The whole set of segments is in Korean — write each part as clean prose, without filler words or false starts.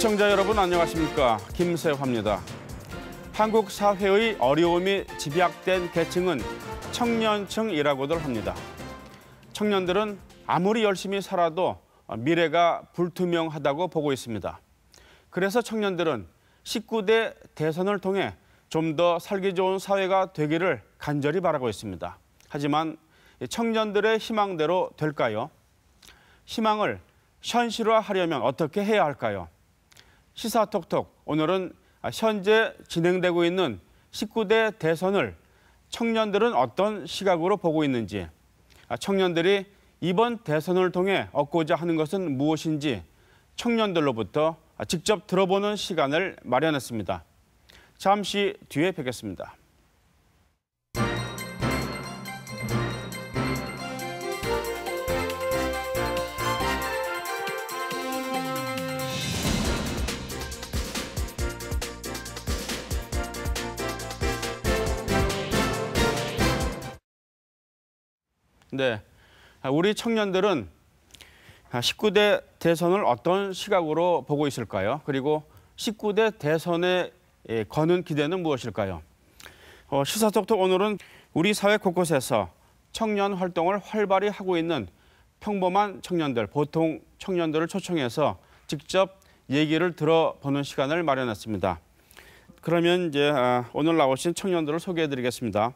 시청자 여러분 안녕하십니까? 김세화입니다. 한국 사회의 어려움이 집약된 계층은 청년층이라고들 합니다. 청년들은 아무리 열심히 살아도 미래가 불투명하다고 보고 있습니다. 그래서 청년들은 19대 대선을 통해 좀 더 살기 좋은 사회가 되기를 간절히 바라고 있습니다. 하지만 청년들의 희망대로 될까요? 희망을 현실화하려면 어떻게 해야 할까요? 시사톡톡, 오늘은 현재 진행되고 있는 19대 대선을 청년들은 어떤 시각으로 보고 있는지, 청년들이 이번 대선을 통해 얻고자 하는 것은 무엇인지 청년들로부터 직접 들어보는 시간을 마련했습니다. 잠시 뒤에 뵙겠습니다. 네, 우리 청년들은 19대 대선을 어떤 시각으로 보고 있을까요? 그리고 19대 대선에 거는 기대는 무엇일까요? 시사톡톡 오늘은 우리 사회 곳곳에서 청년 활동을 활발히 하고 있는 평범한 청년들, 보통 청년들을 초청해서 직접 얘기를 들어보는 시간을 마련했습니다. 그러면 이제 오늘 나오신 청년들을 소개해드리겠습니다.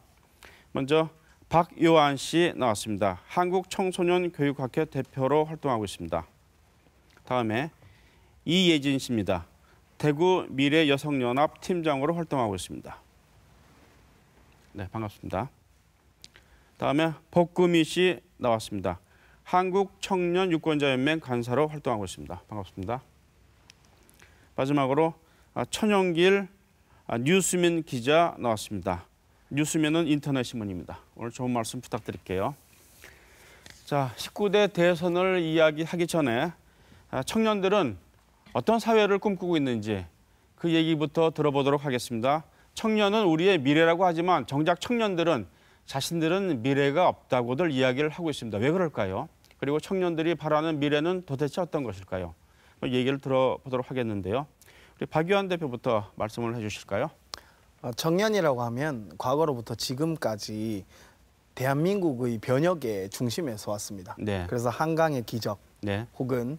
먼저 박요한 씨 나왔습니다. 한국청소년교육학회 대표로 활동하고 있습니다. 다음에 이예진 씨입니다. 대구 미래여성연합 팀장으로 활동하고 있습니다. 네, 반갑습니다. 다음에 복금희 씨 나왔습니다. 한국청년유권자연맹 간사로 활동하고 있습니다. 반갑습니다. 마지막으로 천영길 뉴스맨 기자 나왔습니다. 뉴스맨은 인터넷 신문입니다. 오늘 좋은 말씀 부탁드릴게요. 자, 19대 대선을 이야기하기 전에 청년들은 어떤 사회를 꿈꾸고 있는지 그 얘기부터 들어보도록 하겠습니다. 청년은 우리의 미래라고 하지만 정작 청년들은 자신들은 미래가 없다고들 이야기를 하고 있습니다. 왜 그럴까요? 그리고 청년들이 바라는 미래는 도대체 어떤 것일까요? 얘기를 들어보도록 하겠는데요. 우리 박요한 대표부터 말씀을 해주실까요? 청년이라고 하면 과거로부터 지금까지 대한민국의 변혁의 중심에 서 왔습니다. 네. 그래서 한강의 기적, 네. 혹은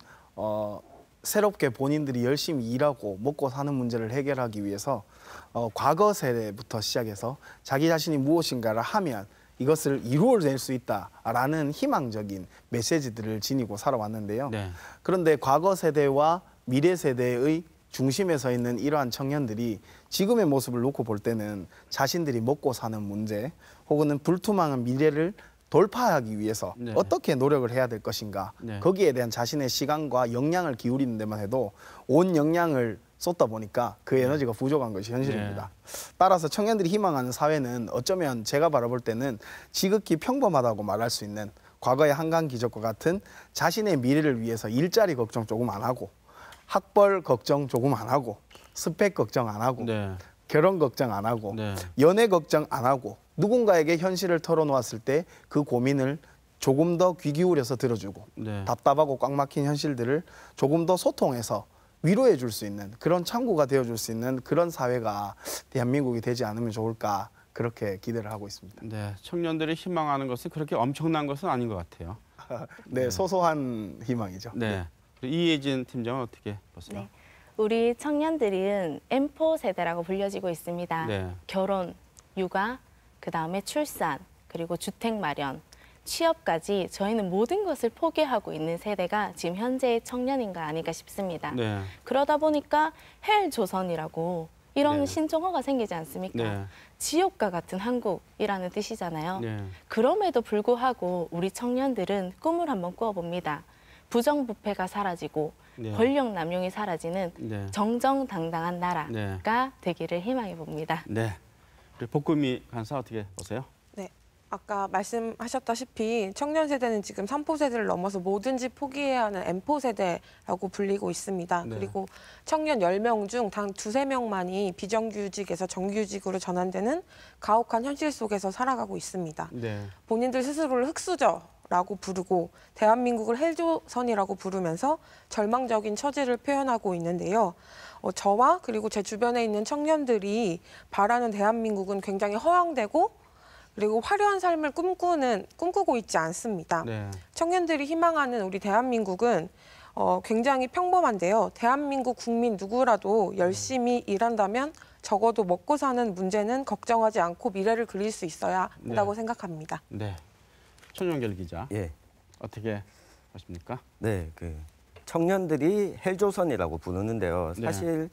새롭게 본인들이 열심히 일하고 먹고 사는 문제를 해결하기 위해서 과거 세대부터 시작해서 자기 자신이 무엇인가를 하면 이것을 이루어낼 수 있다라는 희망적인 메시지들을 지니고 살아왔는데요. 네. 그런데 과거 세대와 미래 세대의 중심에 서 있는 이러한 청년들이 지금의 모습을 놓고 볼 때는 자신들이 먹고 사는 문제 혹은 불투명한 미래를 돌파하기 위해서 네. 어떻게 노력을 해야 될 것인가, 네. 거기에 대한 자신의 시간과 역량을 기울이는 데만 해도 온 역량을 쏟다 보니까 그 에너지가 부족한 것이 현실입니다. 네. 따라서 청년들이 희망하는 사회는 어쩌면 제가 바라볼 때는 지극히 평범하다고 말할 수 있는 과거의 한강 기적과 같은 자신의 미래를 위해서 일자리 걱정 조금 안 하고 학벌 걱정 조금 안 하고 스펙 걱정 안 하고 네. 결혼 걱정 안 하고 네. 연애 걱정 안 하고 누군가에게 현실을 털어놓았을 때 그 고민을 조금 더 귀 기울여서 들어주고 네. 답답하고 꽉 막힌 현실들을 조금 더 소통해서 위로해 줄 수 있는 그런 창구가 되어줄 수 있는 그런 사회가 대한민국이 되지 않으면 좋을까 그렇게 기대를 하고 있습니다. 네, 청년들이 희망하는 것은 그렇게 엄청난 것은 아닌 것 같아요. 네, 소소한 희망이죠. 네. 이예진 팀장은 어떻게 보세요? 네. 우리 청년들은 M4 세대라고 불려지고 있습니다. 네. 결혼, 육아, 그다음에 출산, 그리고 주택 마련, 취업까지 저희는 모든 것을 포기하고 있는 세대가 지금 현재의 청년인가 아닌가 싶습니다. 네. 그러다 보니까 헬조선이라고 이런 네. 신종어가 생기지 않습니까? 네. 지옥과 같은 한국이라는 뜻이잖아요. 네. 그럼에도 불구하고 우리 청년들은 꿈을 한번 꾸어봅니다. 부정부패가 사라지고 네. 권력 남용이 사라지는 네. 정정당당한 나라가 네. 되기를 희망해 봅니다. 네. 우리 복금희 간사 어떻게 보세요? 네, 아까 말씀하셨다시피 청년 세대는 지금 3포 세대를 넘어서 뭐든지 포기해야 하는 M포 세대라고 불리고 있습니다. 네. 그리고 청년 10명 중 단 2~3명만이 비정규직에서 정규직으로 전환되는 가혹한 현실 속에서 살아가고 있습니다. 네. 본인들 스스로를 흙수저 라고 부르고 대한민국을 헬조선이라고 부르면서 절망적인 처지를 표현하고 있는데요. 저와 그리고 제 주변에 있는 청년들이 바라는 대한민국은 굉장히 허황되고 그리고 화려한 삶을 꿈꾸고 있지 않습니다. 네. 청년들이 희망하는 우리 대한민국은 굉장히 평범한데요. 대한민국 국민 누구라도 열심히 일한다면 적어도 먹고 사는 문제는 걱정하지 않고 미래를 그릴 수 있어야 한다고 생각합니다. 네. 천용길 기자, 예. 어떻게 보십니까? 네, 청년들이 헬조선이라고 부르는데요. 네. 사실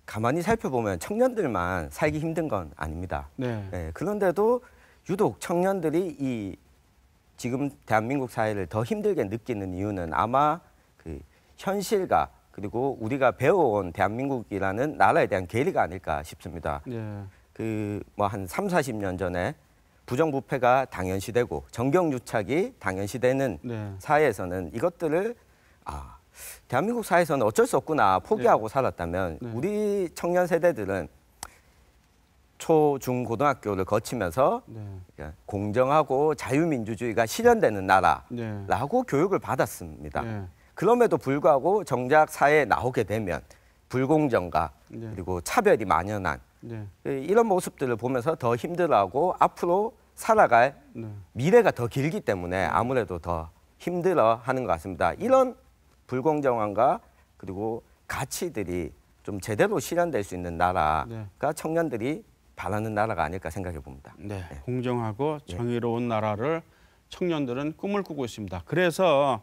가만히 살펴보면 청년들만 살기 힘든 건 아닙니다. 네. 네, 그런데도 유독 청년들이 지금 대한민국 사회를 더 힘들게 느끼는 이유는 아마 그 현실과 그리고 우리가 배워온 대한민국이라는 나라에 대한 괴리가 아닐까 싶습니다. 네. 한 3, 40년 전에 부정부패가 당연시되고 정경유착이 당연시되는 네. 사회에서는 이것들을 대한민국 사회에서는 어쩔 수 없구나 포기하고 살았다면 네. 우리 청년 세대들은 초, 중, 고등학교를 거치면서 네. 공정하고 자유민주주의가 실현되는 나라라고 네. 교육을 받았습니다. 네. 그럼에도 불구하고 정작 사회에 나오게 되면 불공정과 네. 그리고 차별이 만연한 네. 이런 모습들을 보면서 더 힘들어하고 앞으로 살아갈 네. 미래가 더 길기 때문에 아무래도 더 힘들어하는 것 같습니다. 이런 불공정함과 그리고 가치들이 좀 제대로 실현될 수 있는 나라가 네. 청년들이 바라는 나라가 아닐까 생각해 봅니다. 네. 공정하고 정의로운 나라를 청년들은 꿈을 꾸고 있습니다. 그래서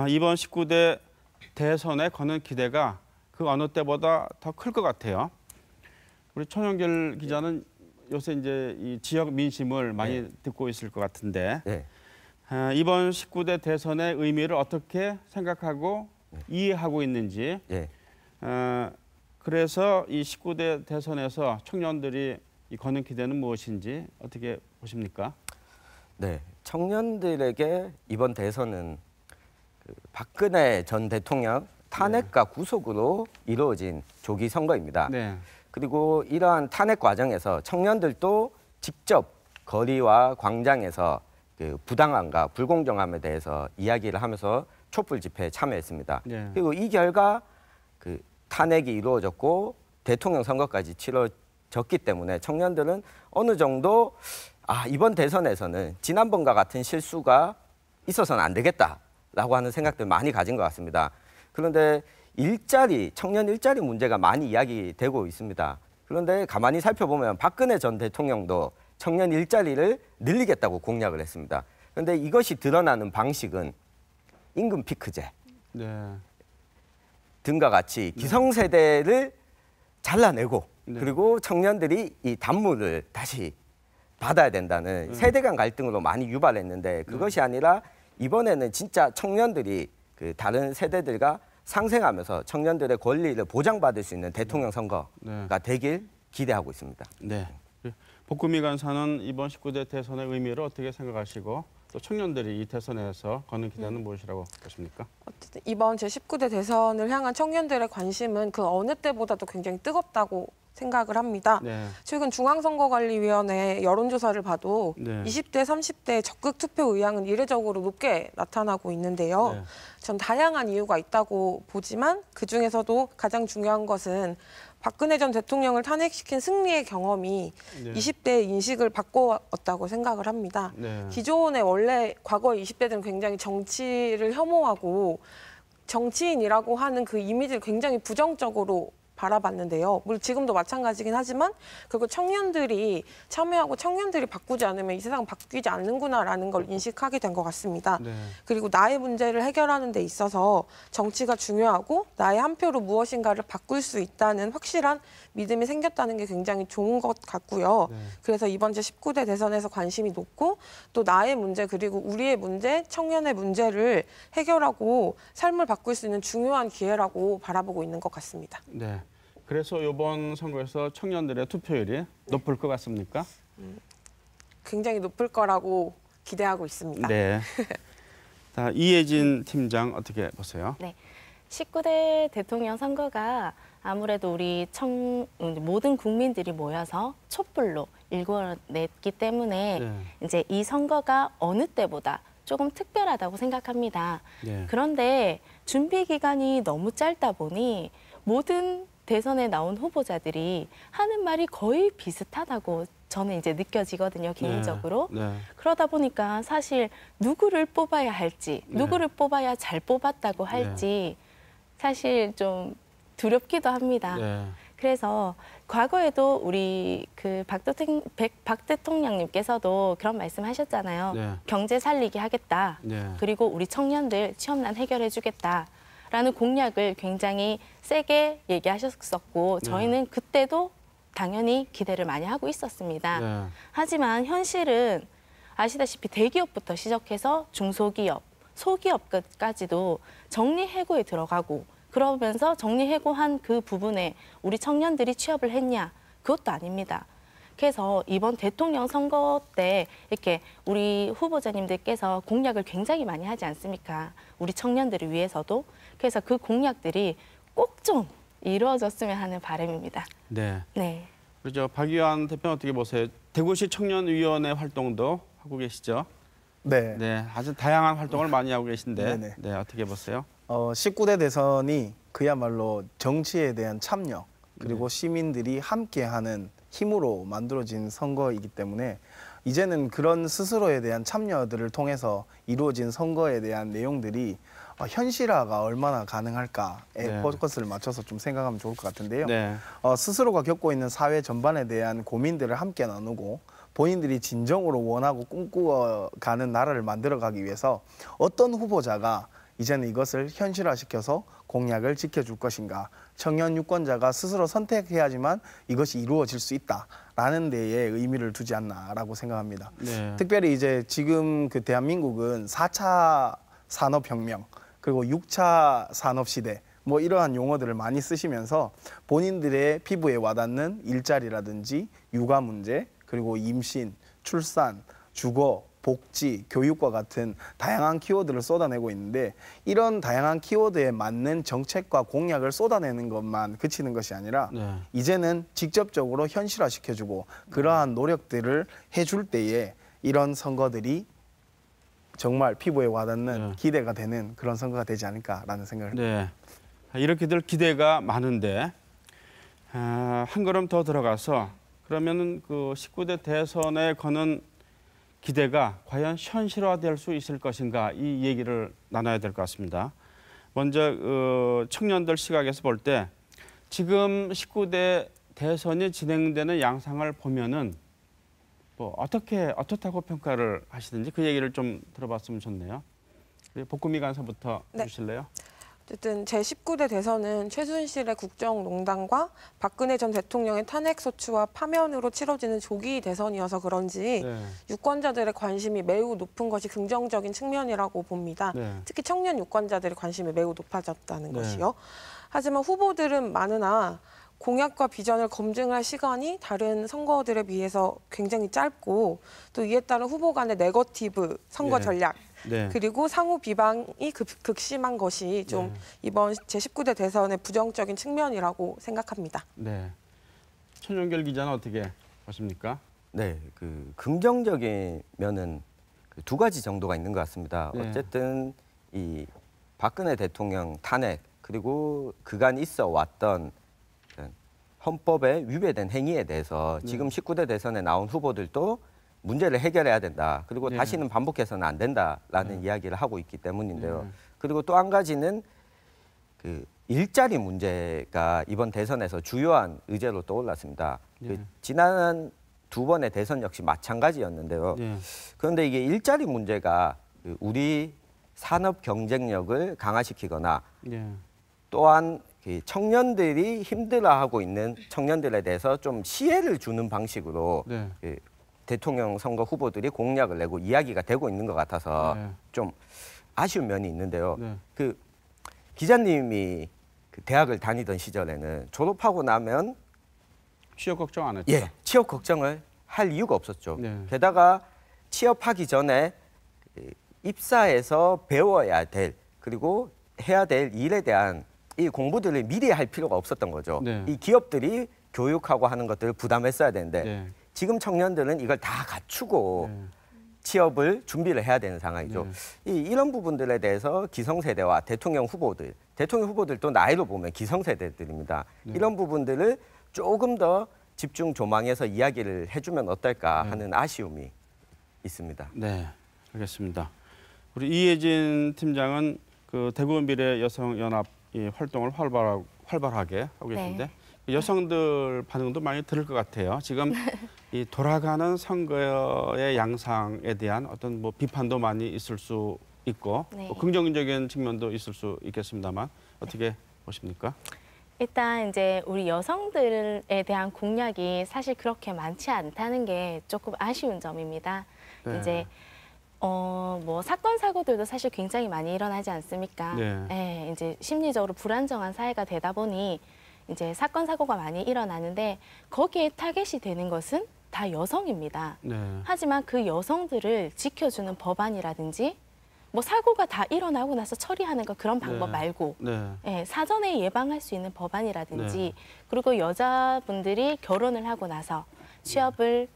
이번 19대 대선에 거는 기대가 그 어느 때보다 더 클 것 같아요. 우리 천용길 기자는 요새 이제 이 지역 민심을 많이 듣고 있을 것 같은데 네. 이번 19대 대선의 의미를 어떻게 생각하고 이해하고 있는지 네. 그래서 이 19대 대선에서 청년들이 거는 기대는 무엇인지 어떻게 보십니까? 네, 청년들에게 이번 대선은 박근혜 전 대통령 탄핵과 구속으로 이루어진 조기 선거입니다. 네. 그리고 이러한 탄핵 과정에서 청년들도 직접 거리와 광장에서 부당함과 불공정함에 대해서 이야기를 하면서 촛불 집회에 참여했습니다. 네. 그리고 이 결과 탄핵이 이루어졌고 대통령 선거까지 치러졌기 때문에 청년들은 어느 정도 이번 대선에서는 지난번과 같은 실수가 있어서는 안 되겠다라고 하는 생각들 많이 가진 것 같습니다. 그런데 청년 일자리 문제가 많이 이야기되고 있습니다. 그런데 가만히 살펴보면 박근혜 전 대통령도 청년 일자리를 늘리겠다고 공약을 했습니다. 그런데 이것이 드러나는 방식은 임금 피크제 네. 등과 같이 기성세대를 잘라내고 네. 그리고 청년들이 이 단물을 다시 받아야 된다는 세대 간 갈등으로 많이 유발했는데 그것이 아니라 이번에는 진짜 청년들이 다른 세대들과 상생하면서 청년들의 권리를 보장받을 수 있는 대통령 선거가 되길 기대하고 있습니다. 네. 복구미 간사는 이번 19대 대선의 의미를 어떻게 생각하시고 또 청년들이 이 대선에서 거는 기대는 무엇이라고 보십니까? 어쨌든 이번 제19대 대선을 향한 청년들의 관심은 그 어느 때보다도 굉장히 뜨겁다고 생각을 합니다. 네. 최근 중앙선거관리위원회 여론조사를 봐도 네. 20대, 30대 적극 투표 의향은 이례적으로 높게 나타나고 있는데요. 네. 전 다양한 이유가 있다고 보지만 그중에서도 가장 중요한 것은 박근혜 전 대통령을 탄핵시킨 승리의 경험이 네. 20대의 인식을 바꿔왔다고 생각을 합니다. 네. 기존에 원래 과거 20대들은 굉장히 정치를 혐오하고 정치인이라고 하는 그 이미지를 굉장히 부정적으로 바라봤는데요. 물론 지금도 마찬가지긴 하지만 결국 청년들이 참여하고 청년들이 바꾸지 않으면 이 세상은 바뀌지 않는구나라는 걸 인식하게 된 것 같습니다. 네. 그리고 나의 문제를 해결하는 데 있어서 정치가 중요하고 나의 한 표로 무엇인가를 바꿀 수 있다는 확실한 믿음이 생겼다는 게 굉장히 좋은 것 같고요. 네. 그래서 이번 제19대 대선에서 관심이 높고 또 나의 문제 그리고 우리의 문제, 청년의 문제를 해결하고 삶을 바꿀 수 있는 중요한 기회라고 바라보고 있는 것 같습니다. 네. 그래서 이번 선거에서 청년들의 투표율이 높을 것 같습니까? 굉장히 높을 거라고 기대하고 있습니다. 네. 자, 이혜진 팀장 어떻게 보세요? 네. 19대 대통령 선거가 아무래도 우리 모든 국민들이 모여서 촛불로 일궈냈기 때문에 네. 이제 이 선거가 어느 때보다 조금 특별하다고 생각합니다. 네. 그런데 준비 기간이 너무 짧다 보니 모든 대선에 나온 후보자들이 하는 말이 거의 비슷하다고 저는 이제 느껴지거든요, 개인적으로. 네. 그러다 보니까 사실 누구를 뽑아야 할지, 네. 누구를 뽑아야 잘 뽑았다고 할지 사실 좀 두렵기도 합니다. 네. 그래서 과거에도 우리 그 박 대통령님께서도 그런 말씀하셨잖아요. 네. 경제 살리기 하겠다. 네. 그리고 우리 청년들 취업난 해결해 주겠다라는 공약을 굉장히 세게 얘기하셨었고 저희는 그때도 당연히 기대를 많이 하고 있었습니다. 네. 하지만 현실은 아시다시피 대기업부터 시작해서 중소기업, 소기업까지도 정리해고에 들어가고 그러면서 정리해고한 그 부분에 우리 청년들이 취업을 했냐? 그것도 아닙니다. 그래서 이번 대통령 선거 때 이렇게 우리 후보자님들께서 공약을 굉장히 많이 하지 않습니까? 우리 청년들을 위해서도. 그래서 그 공약들이 꼭 좀 이루어졌으면 하는 바람입니다. 네. 네. 그렇죠. 박의원 대표는 어떻게 보세요? 대구시 청년위원회 활동도 하고 계시죠? 네. 네, 아주 다양한 활동을 많이 하고 계신데, 네네. 네, 어떻게 보세요? 19대 대선이 그야말로 정치에 대한 참여 그리고 시민들이 함께하는 힘으로 만들어진 선거이기 때문에 이제는 그런 스스로에 대한 참여들을 통해서 이루어진 선거에 대한 내용들이 현실화가 얼마나 가능할까에 네. 포커스를 맞춰서 좀 생각하면 좋을 것 같은데요. 네, 스스로가 겪고 있는 사회 전반에 대한 고민들을 함께 나누고 본인들이 진정으로 원하고 꿈꾸어가는 나라를 만들어가기 위해서 어떤 후보자가 이제는 이것을 현실화시켜서 공약을 지켜줄 것인가. 청년 유권자가 스스로 선택해야지만 이것이 이루어질 수 있다라는 데에 의미를 두지 않나라고 생각합니다. 네. 특별히 이제 지금 그 대한민국은 4차 산업혁명 그리고 6차 산업시대 뭐 이러한 용어들을 많이 쓰시면서 본인들의 피부에 와닿는 일자리라든지 육아 문제 그리고 임신, 출산, 주거, 복지, 교육과 같은 다양한 키워드를 쏟아내고 있는데 이런 다양한 키워드에 맞는 정책과 공약을 쏟아내는 것만 그치는 것이 아니라 네. 이제는 직접적으로 현실화시켜주고 그러한 노력들을 해줄 때에 이런 선거들이 정말 피부에 와닿는 네. 기대가 되는 그런 선거가 되지 않을까라는 생각을 합니다. 네. 이렇게들 기대가 많은데 한 걸음 더 들어가서 그러면은 그 19대 대선에 거는 기대가 과연 현실화될 수 있을 것인가 이 얘기를 나눠야 될 것 같습니다. 먼저 청년들 시각에서 볼 때 지금 19대 대선이 진행되는 양상을 보면은 뭐 어떻다고 평가를 하시든지 그 얘기를 좀 들어봤으면 좋네요. 복구미 간사부터 네. 해주실래요? 어쨌든 제19대 대선은 최순실의 국정농단과 박근혜 전 대통령의 탄핵소추와 파면으로 치러지는 조기 대선이어서 그런지 네. 유권자들의 관심이 매우 높은 것이 긍정적인 측면이라고 봅니다. 네. 특히 청년 유권자들의 관심이 매우 높아졌다는 네. 것이요. 하지만 후보들은 많으나 공약과 비전을 검증할 시간이 다른 선거들에 비해서 굉장히 짧고 또 이에 따른 후보 간의 네거티브 선거 네. 전략 네. 그리고 상호 비방이 극심한 것이 좀 네. 이번 제19대 대선의 부정적인 측면이라고 생각합니다. 네. 천용결 기자는 어떻게 보십니까? 네, 그 긍정적인 면은 그 두 가지 정도가 있는 것 같습니다. 네. 어쨌든 이 박근혜 대통령 탄핵 그리고 그간 있어 왔던 헌법에 위배된 행위에 대해서 지금 19대 대선에 나온 후보들도 문제를 해결해야 된다. 그리고 네. 다시는 반복해서는 안 된다라는 이야기를 하고 있기 때문인데요. 네. 그리고 또 한 가지는 그 일자리 문제가 이번 대선에서 주요한 의제로 떠올랐습니다. 네. 그 지난 두 번의 대선 역시 마찬가지였는데요. 네. 그런데 이게 일자리 문제가 그 우리 산업 경쟁력을 강화시키거나 네. 또한 그 청년들이 힘들어하고 있는 청년들에 대해서 좀 시혜를 주는 방식으로 네. 그 대통령 선거 후보들이 공약을 내고 이야기가 되고 있는 것 같아서 네. 좀 아쉬운 면이 있는데요. 네. 그 기자님이 그 대학을 다니던 시절에는 졸업하고 나면 취업 걱정 안 했죠? 예, 취업 걱정을 할 이유가 없었죠. 네. 게다가 취업하기 전에 입사해서 배워야 될 그리고 해야 될 일에 대한 이 공부들을 미리 할 필요가 없었던 거죠. 네. 이 기업들이 교육하고 하는 것들을 부담했어야 되는데 네. 지금 청년들은 이걸 다 갖추고 네. 취업을 준비를 해야 되는 상황이죠. 이런 부분들에 대해서 기성세대와 대통령 후보들도 나이로 보면 기성세대들입니다. 이런 부분들을 조금 더 집중 조망해서 이야기를 해주면 어떨까 하는 아쉬움이 있습니다. 네, 알겠습니다. 우리 이혜진 팀장은 그 대구 미래 여성연합 이 활동을 활발하게 하고 계신데 네. 여성들 반응도 많이 들을 것 같아요. 지금 이 돌아가는 선거의 양상에 대한 어떤 뭐 비판도 많이 있을 수 있고 네. 뭐 긍정적인 측면도 있을 수 있겠습니다만 어떻게 보십니까? 일단 이제 우리 여성들에 대한 공약이 사실 그렇게 많지 않다는 게 조금 아쉬운 점입니다. 네. 이제 뭐 사건 사고들도 사실 굉장히 많이 일어나지 않습니까? 네. 예, 이제 심리적으로 불안정한 사회가 되다 보니 이제 사건 사고가 많이 일어나는데 거기에 타겟이 되는 것은 다 여성입니다. 네. 하지만 그 여성들을 지켜주는 법안이라든지 뭐 사고가 다 일어나고 나서 처리하는 거 그런 방법 네. 말고 네. 예, 사전에 예방할 수 있는 법안이라든지 네. 그리고 여자분들이 결혼을 하고 나서 취업을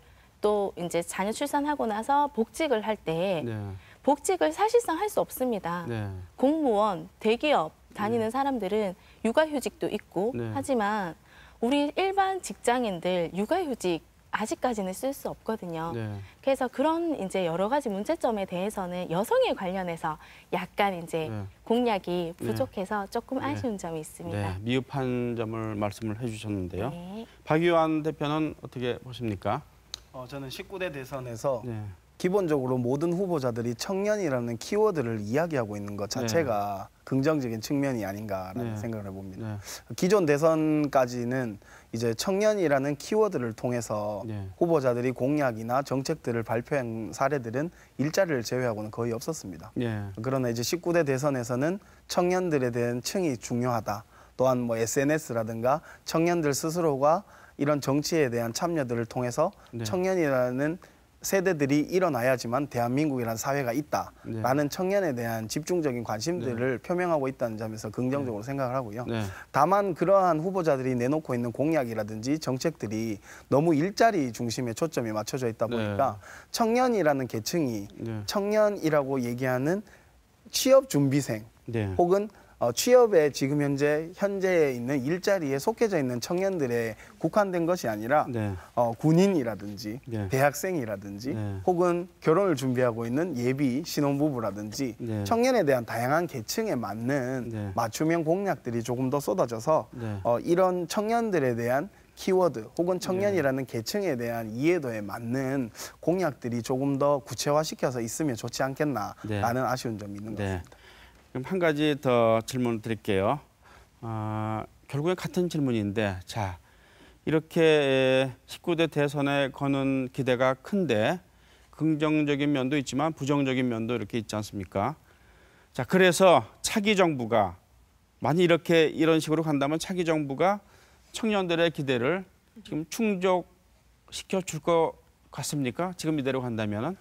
또 이제 자녀 출산하고 나서 복직을 할 때 네. 복직을 사실상 할 수 없습니다. 네. 공무원, 대기업 다니는 사람들은 육아휴직도 있고 네. 하지만 우리 일반 직장인들 육아휴직 아직까지는 쓸 수 없거든요. 네. 그래서 그런 이제 여러 가지 문제점에 대해서는 여성에 관련해서 약간 이제 네. 공약이 부족해서 조금 네. 아쉬운 점이 있습니다. 네. 미흡한 점을 말씀을 해주셨는데요. 네. 박유한 대표는 어떻게 보십니까? 저는 19대 대선에서 네. 기본적으로 모든 후보자들이 청년이라는 키워드를 이야기하고 있는 것 자체가 긍정적인 측면이 아닌가라는 네. 생각을 해봅니다. 네. 기존 대선까지는 이제 청년이라는 키워드를 통해서 네. 후보자들이 공약이나 정책들을 발표한 사례들은 일자리를 제외하고는 거의 없었습니다. 네. 그러나 이제 19대 대선에서는 청년들에 대한 층이 중요하다. 또한 뭐 SNS라든가 청년들 스스로가 이런 정치에 대한 참여들을 통해서 네. 청년이라는 세대들이 일어나야지만 대한민국이라는 사회가 있다라는 네. 청년에 대한 집중적인 관심들을 표명하고 있다는 점에서 긍정적으로 생각을 하고요. 네. 다만 그러한 후보자들이 내놓고 있는 공약이라든지 정책들이 너무 일자리 중심에 초점이 맞춰져 있다 보니까 청년이라는 계층이 네. 청년이라고 얘기하는 취업 준비생 네. 혹은 취업에 지금 현재에 있는 일자리에 속해져 있는 청년들에 국한된 것이 아니라 네. 군인이라든지 네. 대학생이라든지 네. 혹은 결혼을 준비하고 있는 예비 신혼부부라든지 네. 청년에 대한 다양한 계층에 맞는 네. 맞춤형 공약들이 조금 더 쏟아져서 네. 이런 청년들에 대한 키워드 혹은 청년이라는 계층에 대한 이해도에 맞는 공약들이 조금 더 구체화시켜서 있으면 좋지 않겠나라는 아쉬운 점이 있는 것 네. 같습니다. 그럼 한 가지 더 질문 드릴게요. 결국엔 같은 질문인데, 자, 이렇게 19대 대선에 거는 기대가 큰데 긍정적인 면도 있지만 부정적인 면도 이렇게 있지 않습니까? 자, 그래서 차기 정부가 만약 이런 식으로 간다면 차기 정부가 청년들의 기대를 지금 충족시켜 줄 것 같습니까? 지금 이대로 간다면은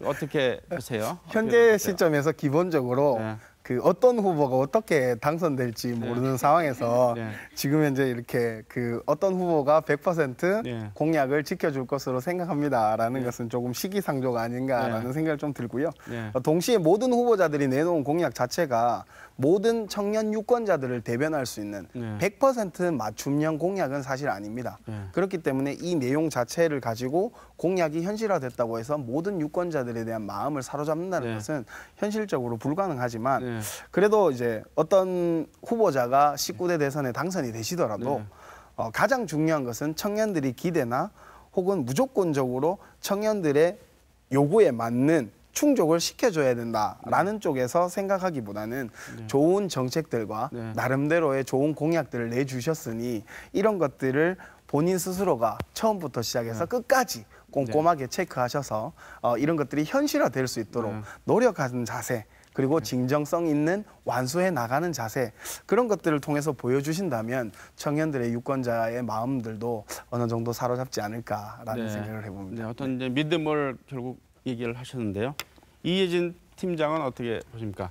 어떻게 보세요? 현재 시점에서 기본적으로 네. 그 어떤 후보가 어떻게 당선될지 모르는 상황에서 네. 지금 현재 이렇게 그 어떤 후보가 100% 네. 공약을 지켜줄 것으로 생각합니다라는 것은 조금 시기상조가 아닌가라는 네. 생각을 좀 들고요. 네. 동시에 모든 후보자들이 내놓은 공약 자체가 모든 청년 유권자들을 대변할 수 있는 네. 100% 맞춤형 공약은 사실 아닙니다. 네. 그렇기 때문에 이 내용 자체를 가지고 공약이 현실화됐다고 해서 모든 유권자들에 대한 마음을 사로잡는다는 네. 것은 현실적으로 불가능하지만 네. 그래도 이제 어떤 후보자가 19대 대선에 당선이 되시더라도 네. 가장 중요한 것은 청년들이 기대나 혹은 무조건적으로 청년들의 요구에 맞는 충족을 시켜줘야 된다라는 쪽에서 생각하기보다는 좋은 정책들과 네. 나름대로의 좋은 공약들을 내주셨으니 이런 것들을 본인 스스로가 처음부터 시작해서 끝까지 꼼꼼하게 체크하셔서 이런 것들이 현실화될 수 있도록 네. 노력하는 자세 그리고 진정성 있는 완수해 나가는 자세 그런 것들을 통해서 보여주신다면 청년들의 유권자의 마음들도 어느 정도 사로잡지 않을까라는 네. 생각을 해봅니다. 네, 어떤 이제 믿음을 결국 얘기를 하셨는데요. 이혜진 팀장은 어떻게 보십니까?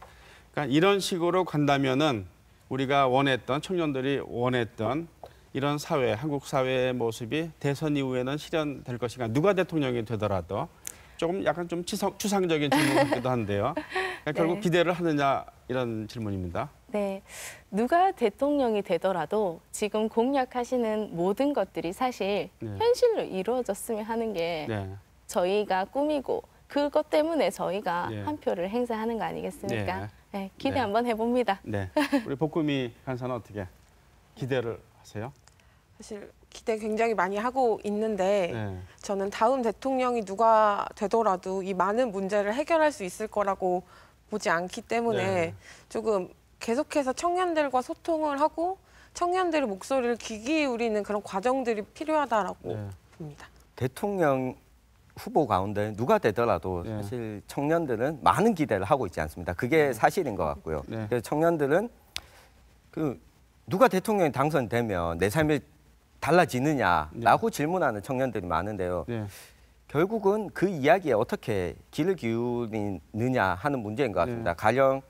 그러니까 이런 식으로 간다면은 우리가 원했던 청년들이 원했던 이런 사회, 한국 사회의 모습이 대선 이후에는 실현될 것인가? 누가 대통령이 되더라도 조금 약간 좀 추상적인 질문 같기도 한데요. 그러니까 결국 기대를 하느냐 이런 질문입니다. 네, 누가 대통령이 되더라도 지금 공약하시는 모든 것들이 사실 네. 현실로 이루어졌으면 하는 게 네. 저희가 꿈이고 그것 때문에 저희가 네. 한 표를 행사하는 거 아니겠습니까? 네. 네, 기대 네. 한번 해봅니다. 네. 우리 복금이 간사는 어떻게 기대를 하세요? 사실 기대 굉장히 많이 하고 있는데 네. 저는 다음 대통령이 누가 되더라도 이 많은 문제를 해결할 수 있을 거라고 보지 않기 때문에 네. 조금 계속해서 청년들과 소통을 하고 청년들의 목소리를 귀 기울이는 그런 과정들이 필요하다라고 네. 봅니다. 대통령 후보 가운데 누가 되더라도 네. 사실 청년들은 많은 기대를 하고 있지 않습니다. 그게 사실인 것 같고요. 네. 그래서 청년들은 그 누가 대통령이 당선되면 내 삶이 달라지느냐라고 질문하는 청년들이 많은데요. 네. 결국은 그 이야기에 어떻게 귀를 기울이느냐 하는 문제인 것 같습니다. 네. 가령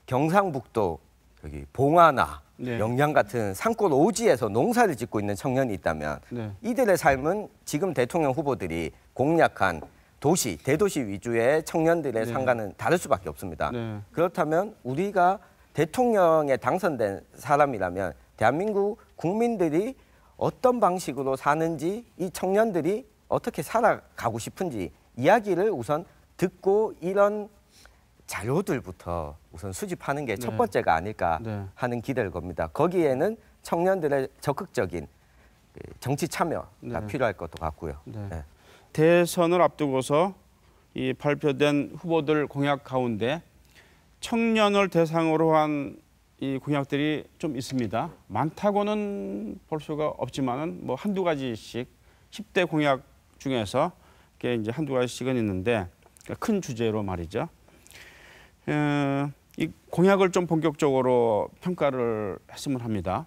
경상북도 여기 봉화나 네. 영양 같은 산골 오지에서 농사를 짓고 있는 청년이 있다면 네. 이들의 삶은 지금 대통령 후보들이 공약한 도시, 대도시 위주의 청년들의 네. 상과는 다를 수밖에 없습니다. 네. 그렇다면 우리가 대통령에 당선된 사람이라면 대한민국 국민들이 어떤 방식으로 사는지 이 청년들이 어떻게 살아가고 싶은지 이야기를 우선 듣고 이런 자료들부터 우선 수집하는 게 첫 네. 번째가 아닐까 네. 하는 기대를 겁니다. 거기에는 청년들의 적극적인 정치 참여가 네. 필요할 것도 같고요. 네. 네. 대선을 앞두고서 이 발표된 후보들 공약 가운데 청년을 대상으로 한 이 공약들이 좀 있습니다. 많다고는 볼 수가 없지만은 뭐 한두 가지씩 10대 공약 중에서 이게 이제 한두 가지씩은 있는데 그러니까 큰 주제로 말이죠. 이 공약을 좀 본격적으로 평가를 했으면 합니다.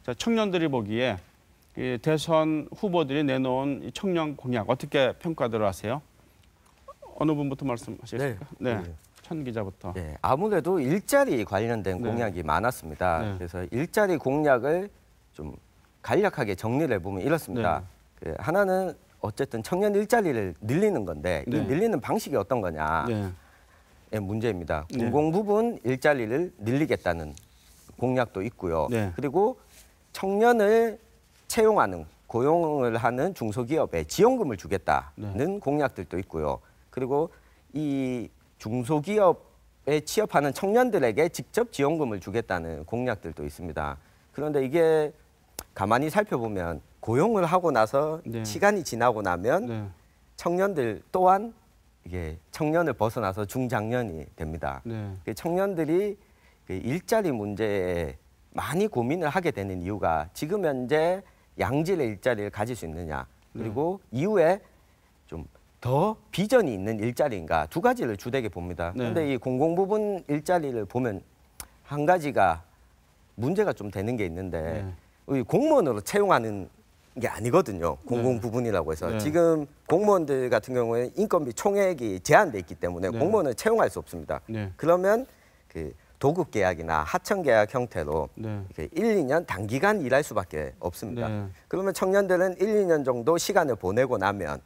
자, 청년들이 보기에 이 대선 후보들이 내놓은 이 청년 공약 어떻게 평가들 하세요? 어느 분부터 말씀하시겠습니까? 네, 천 기자부터. 네, 아무래도 일자리 관련된 네. 공약이 많았습니다. 네. 그래서 일자리 공약을 좀 간략하게 정리를 해보면 이렇습니다. 그 하나는 어쨌든 청년 일자리를 늘리는 건데 네. 이 늘리는 방식이 어떤 거냐의 네, 문제입니다. 네. 공공부문 일자리를 늘리겠다는 공약도 있고요. 네. 그리고 청년을 채용하는 고용을 하는 중소기업에 지원금을 주겠다는 공약들도 있고요. 그리고 이 중소기업에 취업하는 청년들에게 직접 지원금을 주겠다는 공약들도 있습니다. 그런데 이게 가만히 살펴보면 고용을 하고 나서 네. 시간이 지나고 나면 네, 청년들 또한 이게 청년을 벗어나서 중장년이 됩니다. 네, 청년들이 일자리 문제에 많이 고민을 하게 되는 이유가 지금 현재 양질의 일자리를 가질 수 있느냐 그리고 이후에 좀 더 비전이 있는 일자리인가 두 가지를 주되게 봅니다. 네. 그런데 이 공공부문 일자리를 보면 한 가지가 문제가 좀 되는 게 있는데 이 공무원으로 채용하는 게 아니거든요. 공공부문이라고 해서 네. 지금 공무원들 같은 경우에 인건비 총액이 제한돼 있기 때문에 네. 공무원을 채용할 수 없습니다. 네, 그러면 그 도급 계약이나 하청 계약 형태로 네, 이렇게 1, 2년 단기간 일할 수밖에 없습니다. 네. 그러면 청년들은 1, 2년 정도 시간을 보내고 나면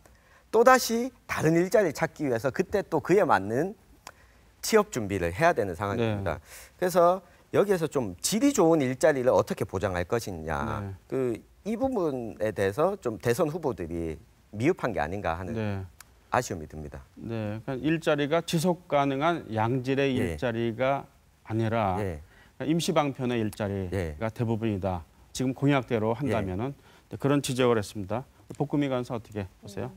또다시 다른 일자리를 찾기 위해서 그때 또 그에 맞는 취업 준비를 해야 되는 상황입니다. 네. 그래서 여기에서 좀 질이 좋은 일자리를 어떻게 보장할 것이냐. 네. 이 부분에 대해서 좀 대선 후보들이 미흡한 게 아닌가 하는 네. 아쉬움이 듭니다. 네, 그러니까 일자리가 지속 가능한 양질의 예. 일자리가 아니라 예. 그러니까 임시방편의 일자리가 예. 대부분이다. 지금 공약대로 한다면은 그런 지적을 했습니다. 복금이 간사 어떻게 보세요?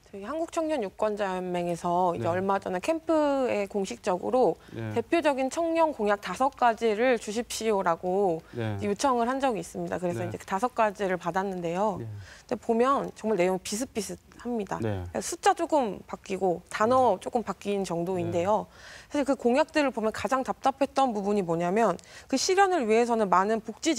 저희 한국청년유권자연맹에서 이제 네. 얼마 전에 캠프에 공식적으로 네. 대표적인 청년 공약 5가지를 주십시오라고 네. 요청을 한 적이 있습니다. 그래서 네. 이제 그 5가지를 받았는데요. 네. 근데 보면 정말 내용 비슷비슷합니다. 네. 숫자 조금 바뀌고 단어 조금 바뀐 정도인데요. 사실 그 공약들을 보면 가장 답답했던 부분이 뭐냐면 그 실현을 위해서는 많은 복지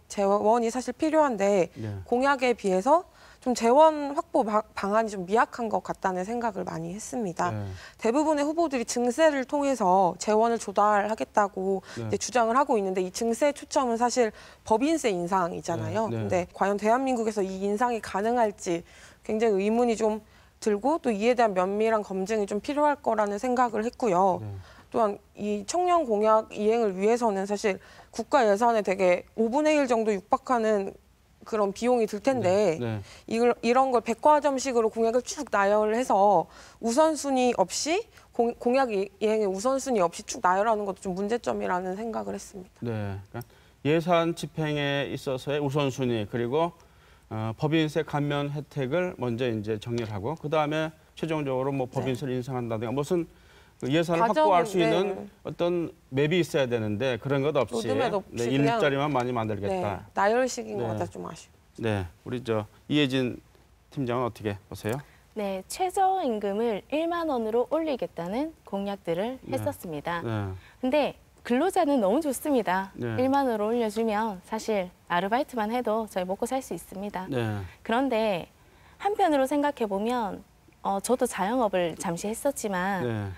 재원이 사실 필요한데 네. 공약에 비해서 좀 재원 확보 방안이 좀 미약한 것 같다는 생각을 많이 했습니다. 네. 대부분의 후보들이 증세를 통해서 재원을 조달하겠다고 네. 이제 주장을 하고 있는데 이 증세의 초점은 사실 법인세 인상이잖아요. 네. 네. 근데 과연 대한민국에서 이 인상이 가능할지 굉장히 의문이 좀 들고 또 이에 대한 면밀한 검증이 좀 필요할 거라는 생각을 했고요. 네. 또한 이 청년 공약 이행을 위해서는 사실 국가 예산에 되게 5분의 1 정도 육박하는 그런 비용이 들 텐데 네. 이런 걸 백과점식으로 공약을 쭉 나열해서 우선순위 없이 공약 이행의 우선순위 없이 쭉 나열하는 것도 좀 문제점이라는 생각을 했습니다. 네. 그러니까 예산 집행에 있어서의 우선순위 그리고 법인세 감면 혜택을 먼저 이제 정리를 하고 그 다음에 최종적으로 뭐 법인세를 인상한다든가 무슨 그 예산을 확보할 수 있는 어떤 맵이 있어야 되는데 그런 것 없이 로드맵 없이 네, 그냥 일자리만 많이 네, 만들겠다. 나열식인 네. 것 같아서 좀 아쉬워요. 네, 우리 저 이혜진 팀장은 어떻게 보세요? 네, 최저임금을 1만 원으로 올리겠다는 공약들을 네. 했었습니다. 네, 근데 근로자는 너무 좋습니다. 네. 1만 원으로 올려주면 사실 아르바이트만 해도 저희 먹고 살 수 있습니다. 네, 그런데 한편으로 생각해 보면 저도 자영업을 잠시 했었지만 네,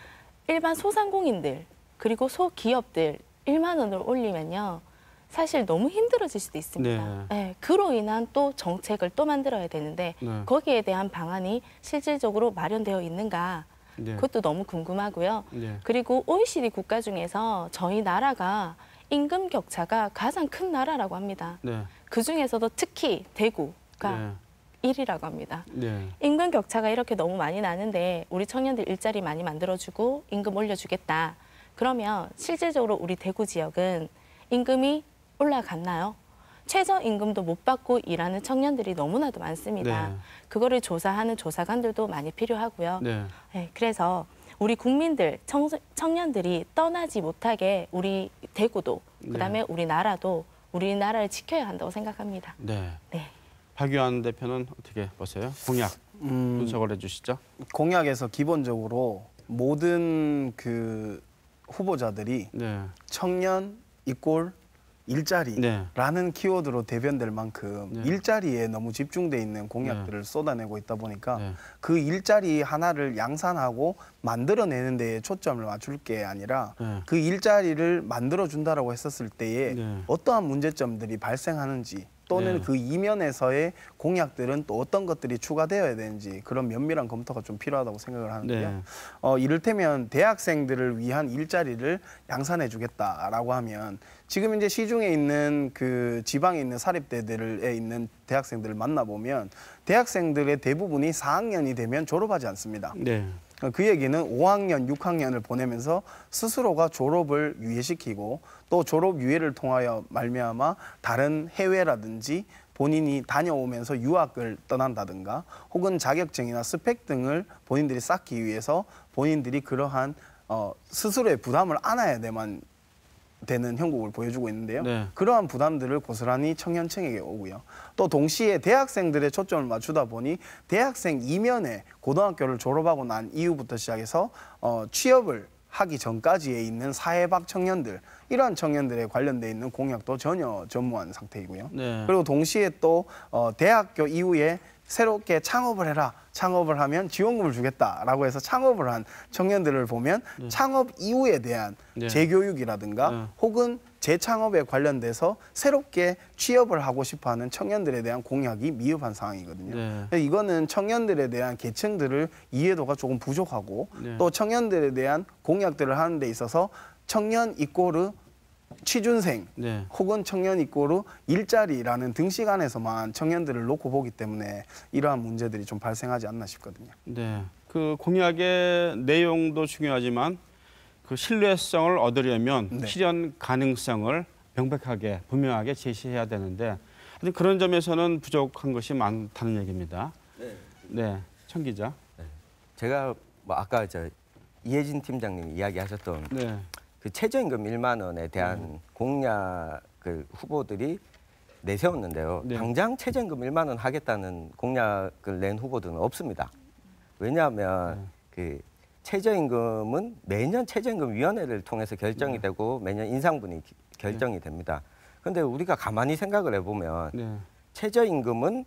일반 소상공인들 그리고 소기업들 1만 원을 올리면요. 사실 너무 힘들어질 수도 있습니다. 네, 그로 인한 또 정책을 또 만들어야 되는데 네. 거기에 대한 방안이 실질적으로 마련되어 있는가 네. 그것도 너무 궁금하고요. 네. 그리고 OECD 국가 중에서 저희 나라가 임금 격차가 가장 큰 나라라고 합니다. 네, 그 중에서도 특히 대구가 네, 1위라고 합니다. 네, 임금 격차가 이렇게 너무 많이 나는데 우리 청년들 일자리 많이 만들어주고 임금 올려주겠다. 그러면 실질적으로 우리 대구 지역은 임금이 올라갔나요? 최저임금도 못 받고 일하는 청년들이 너무나도 많습니다. 네. 그거를 조사하는 조사관들도 많이 필요하고요. 네, 네, 그래서 우리 국민들, 청년들이 떠나지 못하게 우리 대구도 그다음에 우리나라도 우리나라를 지켜야 한다고 생각합니다. 네. 네. 박유한 대표는 어떻게 보세요? 공약 분석을 해주시죠. 공약에서 기본적으로 모든 그 후보자들이 네, 청년 이꼴 일자리라는 네. 키워드로 대변될 만큼 네. 일자리에 너무 집중돼 있는 공약들을 쏟아내고 있다 보니까 네. 그 일자리 하나를 양산하고 만들어내는 데에 초점을 맞출 게 아니라 네. 그 일자리를 만들어준다라고 했었을 때에 네. 어떠한 문제점들이 발생하는지 또는 네. 그 이면에서의 공약들은 또 어떤 것들이 추가되어야 되는지 그런 면밀한 검토가 좀 필요하다고 생각을 하는데요. 네. 이를테면 대학생들을 위한 일자리를 양산해 주겠다라고 하면 지금 이제 시중에 있는 그 지방에 있는 사립대들에 있는 대학생들을 만나보면 대학생들의 대부분이 4학년이 되면 졸업하지 않습니다. 네. 그 얘기는 5학년, 6학년을 보내면서 스스로가 졸업을 유예시키고 또 졸업 유예를 통하여 말미암아 다른 해외라든지 본인이 다녀오면서 유학을 떠난다든가 혹은 자격증이나 스펙 등을 본인들이 쌓기 위해서 본인들이 그러한 스스로의 부담을 안아야 되는 형국을 보여주고 있는데요. 네. 그러한 부담들을 고스란히 청년층에게 오고요. 또 동시에 대학생들의 초점을 맞추다 보니 대학생 이면에 고등학교를 졸업하고 난 이후부터 시작해서 취업을 하기 전까지에 있는 사회박 청년들 이러한 청년들에 관련돼 있는 공약도 전혀 전무한 상태이고요. 네. 그리고 동시에 또 대학교 이후에 새롭게 창업을 해라. 창업을 하면 지원금을 주겠다라고 해서 창업을 한 청년들을 보면 창업 이후에 대한 네. 재교육이라든가 네. 혹은 재창업에 관련돼서 새롭게 취업을 하고 싶어하는 청년들에 대한 공약이 미흡한 상황이거든요. 네. 그래서 이거는 청년들에 대한 계층들을 이해도가 조금 부족하고 네. 또 청년들에 대한 공약들을 하는 데 있어서 청년 이꼬르 취준생 네. 혹은 청년 이꼬르 일자리라는 등식 안에서만 청년들을 놓고 보기 때문에 이러한 문제들이 좀 발생하지 않나 싶거든요. 네. 그 공약의 내용도 중요하지만 그 신뢰성을 얻으려면 네. 실현 가능성을 명백하게 분명하게 제시해야 되는데 하여튼 그런 점에서는 부족한 것이 많다는 얘기입니다. 네, 천 기자. 제가 뭐 아까 이혜진 팀장님이 이야기하셨던 네, 그 최저임금 1만 원에 대한 공약 그 후보들이 내세웠는데요. 네. 당장 최저임금 1만 원 하겠다는 공약을 낸 후보들은 없습니다. 왜냐하면 그 최저임금은 매년 최저임금위원회를 통해서 결정이 되고 매년 인상분이 결정이 됩니다. 그런데 우리가 가만히 생각을 해보면 네, 최저임금은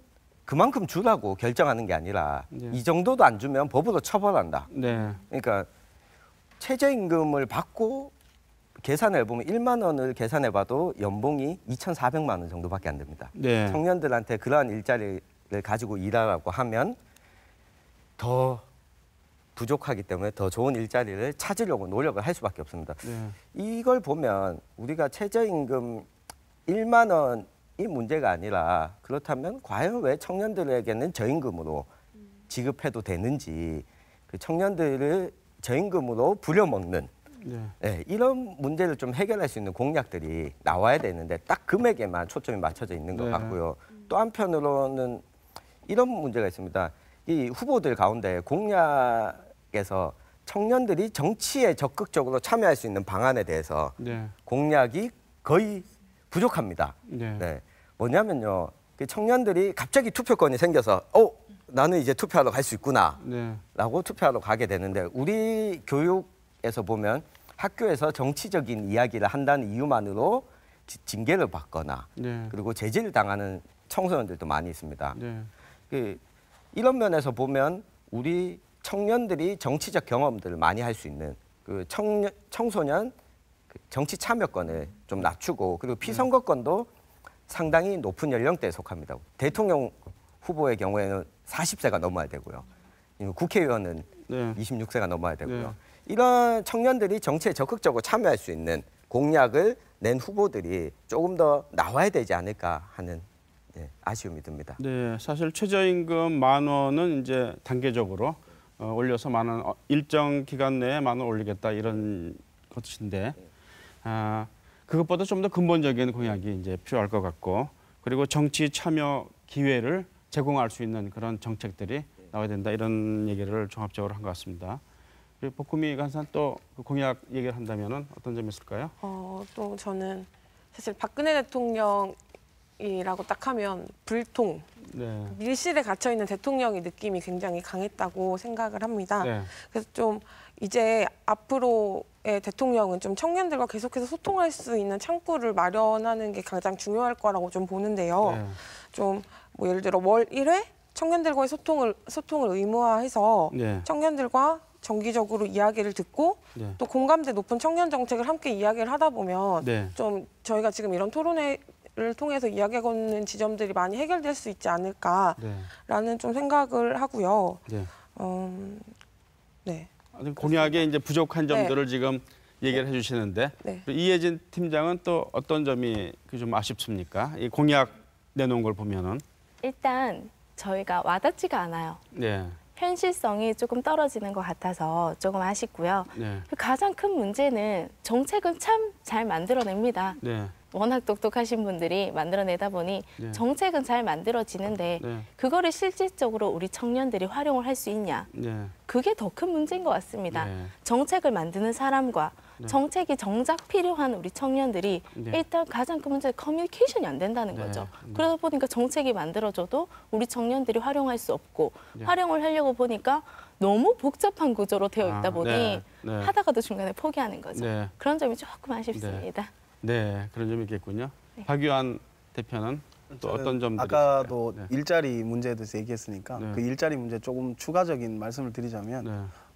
그만큼 주라고 결정하는 게 아니라 네. 이 정도도 안 주면 법으로 처벌한다. 네. 그러니까 최저임금을 받고 계산해 보면 1만 원을 계산해 봐도 연봉이 2,400만 원 정도밖에 안 됩니다. 네. 청년들한테 그러한 일자리를 가지고 일하라고 하면 더 부족하기 때문에 더 좋은 일자리를 찾으려고 노력을 할 수밖에 없습니다. 네. 이걸 보면 우리가 최저임금 1만 원이 문제가 아니라 그렇다면 과연 왜 청년들에게는 저임금으로 지급해도 되는지 그 청년들을 저임금으로 부려먹는 네. 네, 이런 문제를 좀 해결할 수 있는 공약들이 나와야 되는데 딱 금액에만 초점이 맞춰져 있는 것 네. 같고요. 또 한편으로는 이런 문제가 있습니다. 이 후보들 가운데 공약에서 청년들이 정치에 적극적으로 참여할 수 있는 방안에 대해서 네. 공약이 거의 부족합니다. 네. 네. 뭐냐면요. 그 청년들이 갑자기 투표권이 생겨서 나는 이제 투표하러 갈 수 있구나. 네. 라고 투표하러 가게 되는데 우리 교육에서 보면 학교에서 정치적인 이야기를 한다는 이유만으로 징계를 받거나 네. 그리고 제지를 당하는 청소년들도 많이 있습니다. 네. 이런 면에서 보면 우리 청년들이 정치적 경험들을 많이 할 수 있는 그 청소년 정치 참여권을 좀 낮추고 그리고 피선거권도 상당히 높은 연령대에 속합니다. 대통령 후보의 경우에는 40세가 넘어야 되고요. 국회의원은 네. 26세가 넘어야 되고요. 네. 이런 청년들이 정치에 적극적으로 참여할 수 있는 공약을 낸 후보들이 조금 더 나와야 되지 않을까 하는 아쉬움이 듭니다. 네, 사실 최저임금 10,000원은 이제 단계적으로 올려서 10,000원 일정 기간 내에 10,000원 올리겠다 이런 것인데 그것보다 좀 더 근본적인 공약이 이제 필요할 것 같고 그리고 정치 참여 기회를 제공할 수 있는 그런 정책들이 나와야 된다 이런 얘기를 종합적으로 한 것 같습니다. 그리고 복금이 간사는 또 그 공약 얘기를 한다면은 어떤 점이 있을까요? 또 저는 사실 박근혜 대통령이라고 딱 하면 불통, 네. 밀실에 갇혀 있는 대통령의 느낌이 굉장히 강했다고 생각을 합니다. 네. 그래서 좀 이제 앞으로의 대통령은 좀 청년들과 계속해서 소통할 수 있는 창구를 마련하는 게 가장 중요할 거라고 좀 보는데요. 네. 좀 뭐 예를 들어 월 1회 청년들과의 소통을 의무화해서 네. 청년들과 정기적으로 이야기를 듣고 네. 또 공감대 높은 청년 정책을 함께 이야기를 하다 보면 네. 좀 저희가 지금 이런 토론회를 통해서 이야기하고 있는 지점들이 많이 해결될 수 있지 않을까라는 네. 좀 생각을 하고요. 네. 네. 공약에 이제 부족한 네. 점들을 지금 얘기를 해주시는데 네. 이혜진 팀장은 또 어떤 점이 좀 아쉽습니까? 이 공약 내놓은 걸 보면은 일단 저희가 와닿지가 않아요. 네, 현실성이 조금 떨어지는 것 같아서 조금 아쉽고요. 네, 가장 큰 문제는 정책은 참 잘 만들어냅니다. 네, 워낙 똑똑하신 분들이 만들어내다 보니 네. 정책은 잘 만들어지는데 네, 그거를 실질적으로 우리 청년들이 활용을 할 수 있냐. 네, 그게 더 큰 문제인 것 같습니다. 네. 정책을 만드는 사람과 네. 정책이 정작 필요한 우리 청년들이 네. 일단 가장 큰 문제는 커뮤니케이션이 안 된다는 네. 거죠. 네. 그러다 보니까 정책이 만들어져도 우리 청년들이 활용할 수 없고 네. 활용을 하려고 보니까 너무 복잡한 구조로 되어 있다 아, 보니 네. 네. 하다가도 중간에 포기하는 거죠. 네. 그런 점이 조금 아쉽습니다. 네, 그런 점이 있겠군요. 네. 박유한 대표는 또 어떤 점들이 아까도 있을까요? 네. 일자리 문제에 대해서 얘기했으니까 네. 그 일자리 문제 조금 추가적인 말씀을 드리자면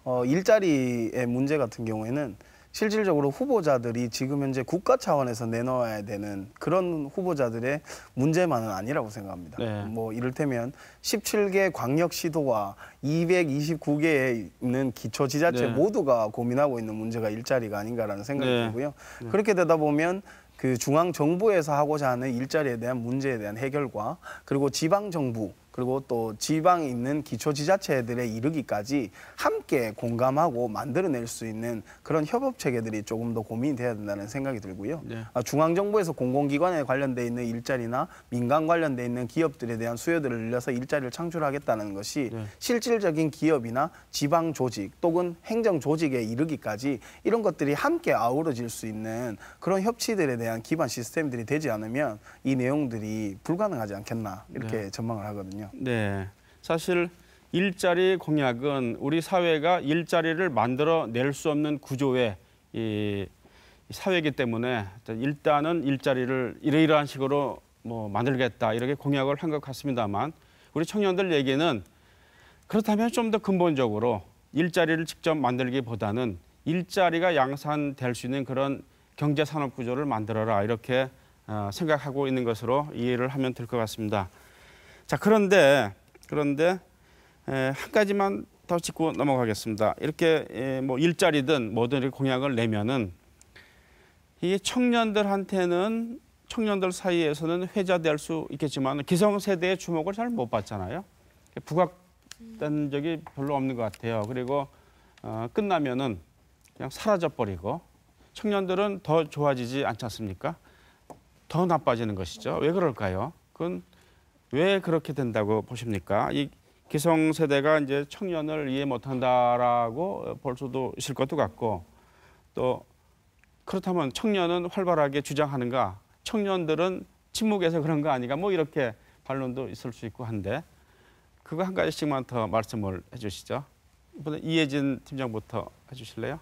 네. 일자리의 문제 같은 경우에는 실질적으로 후보자들이 지금 현재 국가 차원에서 내놓아야 되는 그런 후보자들의 문제만은 아니라고 생각합니다. 네. 뭐 이를테면 17개 광역시도와 229개에 있는 기초지자체 네. 모두가 고민하고 있는 문제가 일자리가 아닌가라는 생각이 네. 들고요. 그렇게 되다 보면 그 중앙 정부에서 하고자 하는 일자리에 대한 문제에 대한 해결과 그리고 지방 정부 그리고 또 지방에 있는 기초지자체들에 이르기까지 함께 공감하고 만들어낼 수 있는 그런 협업 체계들이 조금 더 고민이 돼야 된다는 생각이 들고요. 네. 중앙정부에서 공공기관에 관련돼 있는 일자리나 민간 관련돼 있는 기업들에 대한 수요들을 늘려서 일자리를 창출하겠다는 것이 네. 실질적인 기업이나 지방 조직 또는 행정 조직에 이르기까지 이런 것들이 함께 아우러질 수 있는 그런 협치들에 대한 기반 시스템들이 되지 않으면 이 내용들이 불가능하지 않겠나 이렇게 전망을 하거든요. 네, 사실 일자리 공약은 우리 사회가 일자리를 만들어낼 수 없는 구조의 이 사회이기 때문에 일단은 일자리를 이러이러한 식으로 뭐 만들겠다 이렇게 공약을 한 것 같습니다만 우리 청년들 얘기는 그렇다면 좀 더 근본적으로 일자리를 직접 만들기보다는 일자리가 양산될 수 있는 그런 경제 산업 구조를 만들어라 이렇게 생각하고 있는 것으로 이해를 하면 될 것 같습니다. 자, 그런데 한 가지만 더 짚고 넘어가겠습니다. 이렇게 뭐 일자리든 뭐든 이렇게 공약을 내면은 이 청년들 사이에서는 회자될 수 있겠지만 기성세대의 주목을 잘 못 받잖아요. 부각된 적이 별로 없는 것 같아요. 그리고 끝나면은 그냥 사라져버리고 청년들은 더 좋아지지 않지 않습니까? 더 나빠지는 것이죠. 왜 그럴까요? 그건 왜 그렇게 된다고 보십니까? 이 기성세대가 이제 청년을 이해 못한다라고 볼 수도 있을 것도 같고 또 그렇다면 청년은 활발하게 주장하는가? 청년들은 침묵해서 그런 거 아닌가? 뭐 이렇게 반론도 있을 수 있고 한데 그거 한 가지씩만 더 말씀을 해주시죠. 이번에 이혜진 팀장부터 해주실래요?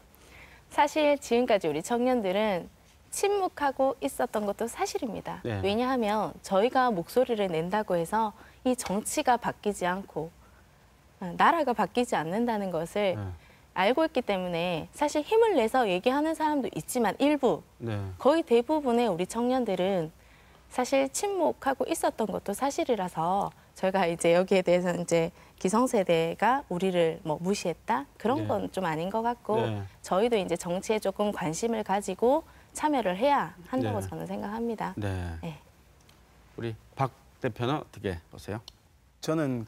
사실 지금까지 우리 청년들은 침묵하고 있었던 것도 사실입니다. 네. 왜냐하면 저희가 목소리를 낸다고 해서 이 정치가 바뀌지 않고 나라가 바뀌지 않는다는 것을 네. 알고 있기 때문에 사실 힘을 내서 얘기하는 사람도 있지만 일부 네. 거의 대부분의 우리 청년들은 사실 침묵하고 있었던 것도 사실이라서 저희가 이제 여기에 대해서는 이제 기성세대가 우리를 뭐 무시했다 그런 네. 건 좀 아닌 것 같고 네. 저희도 이제 정치에 조금 관심을 가지고 참여를 해야 한다고 네. 저는 생각합니다. 네. 네. 우리 박 대표는 어떻게 보세요? 저는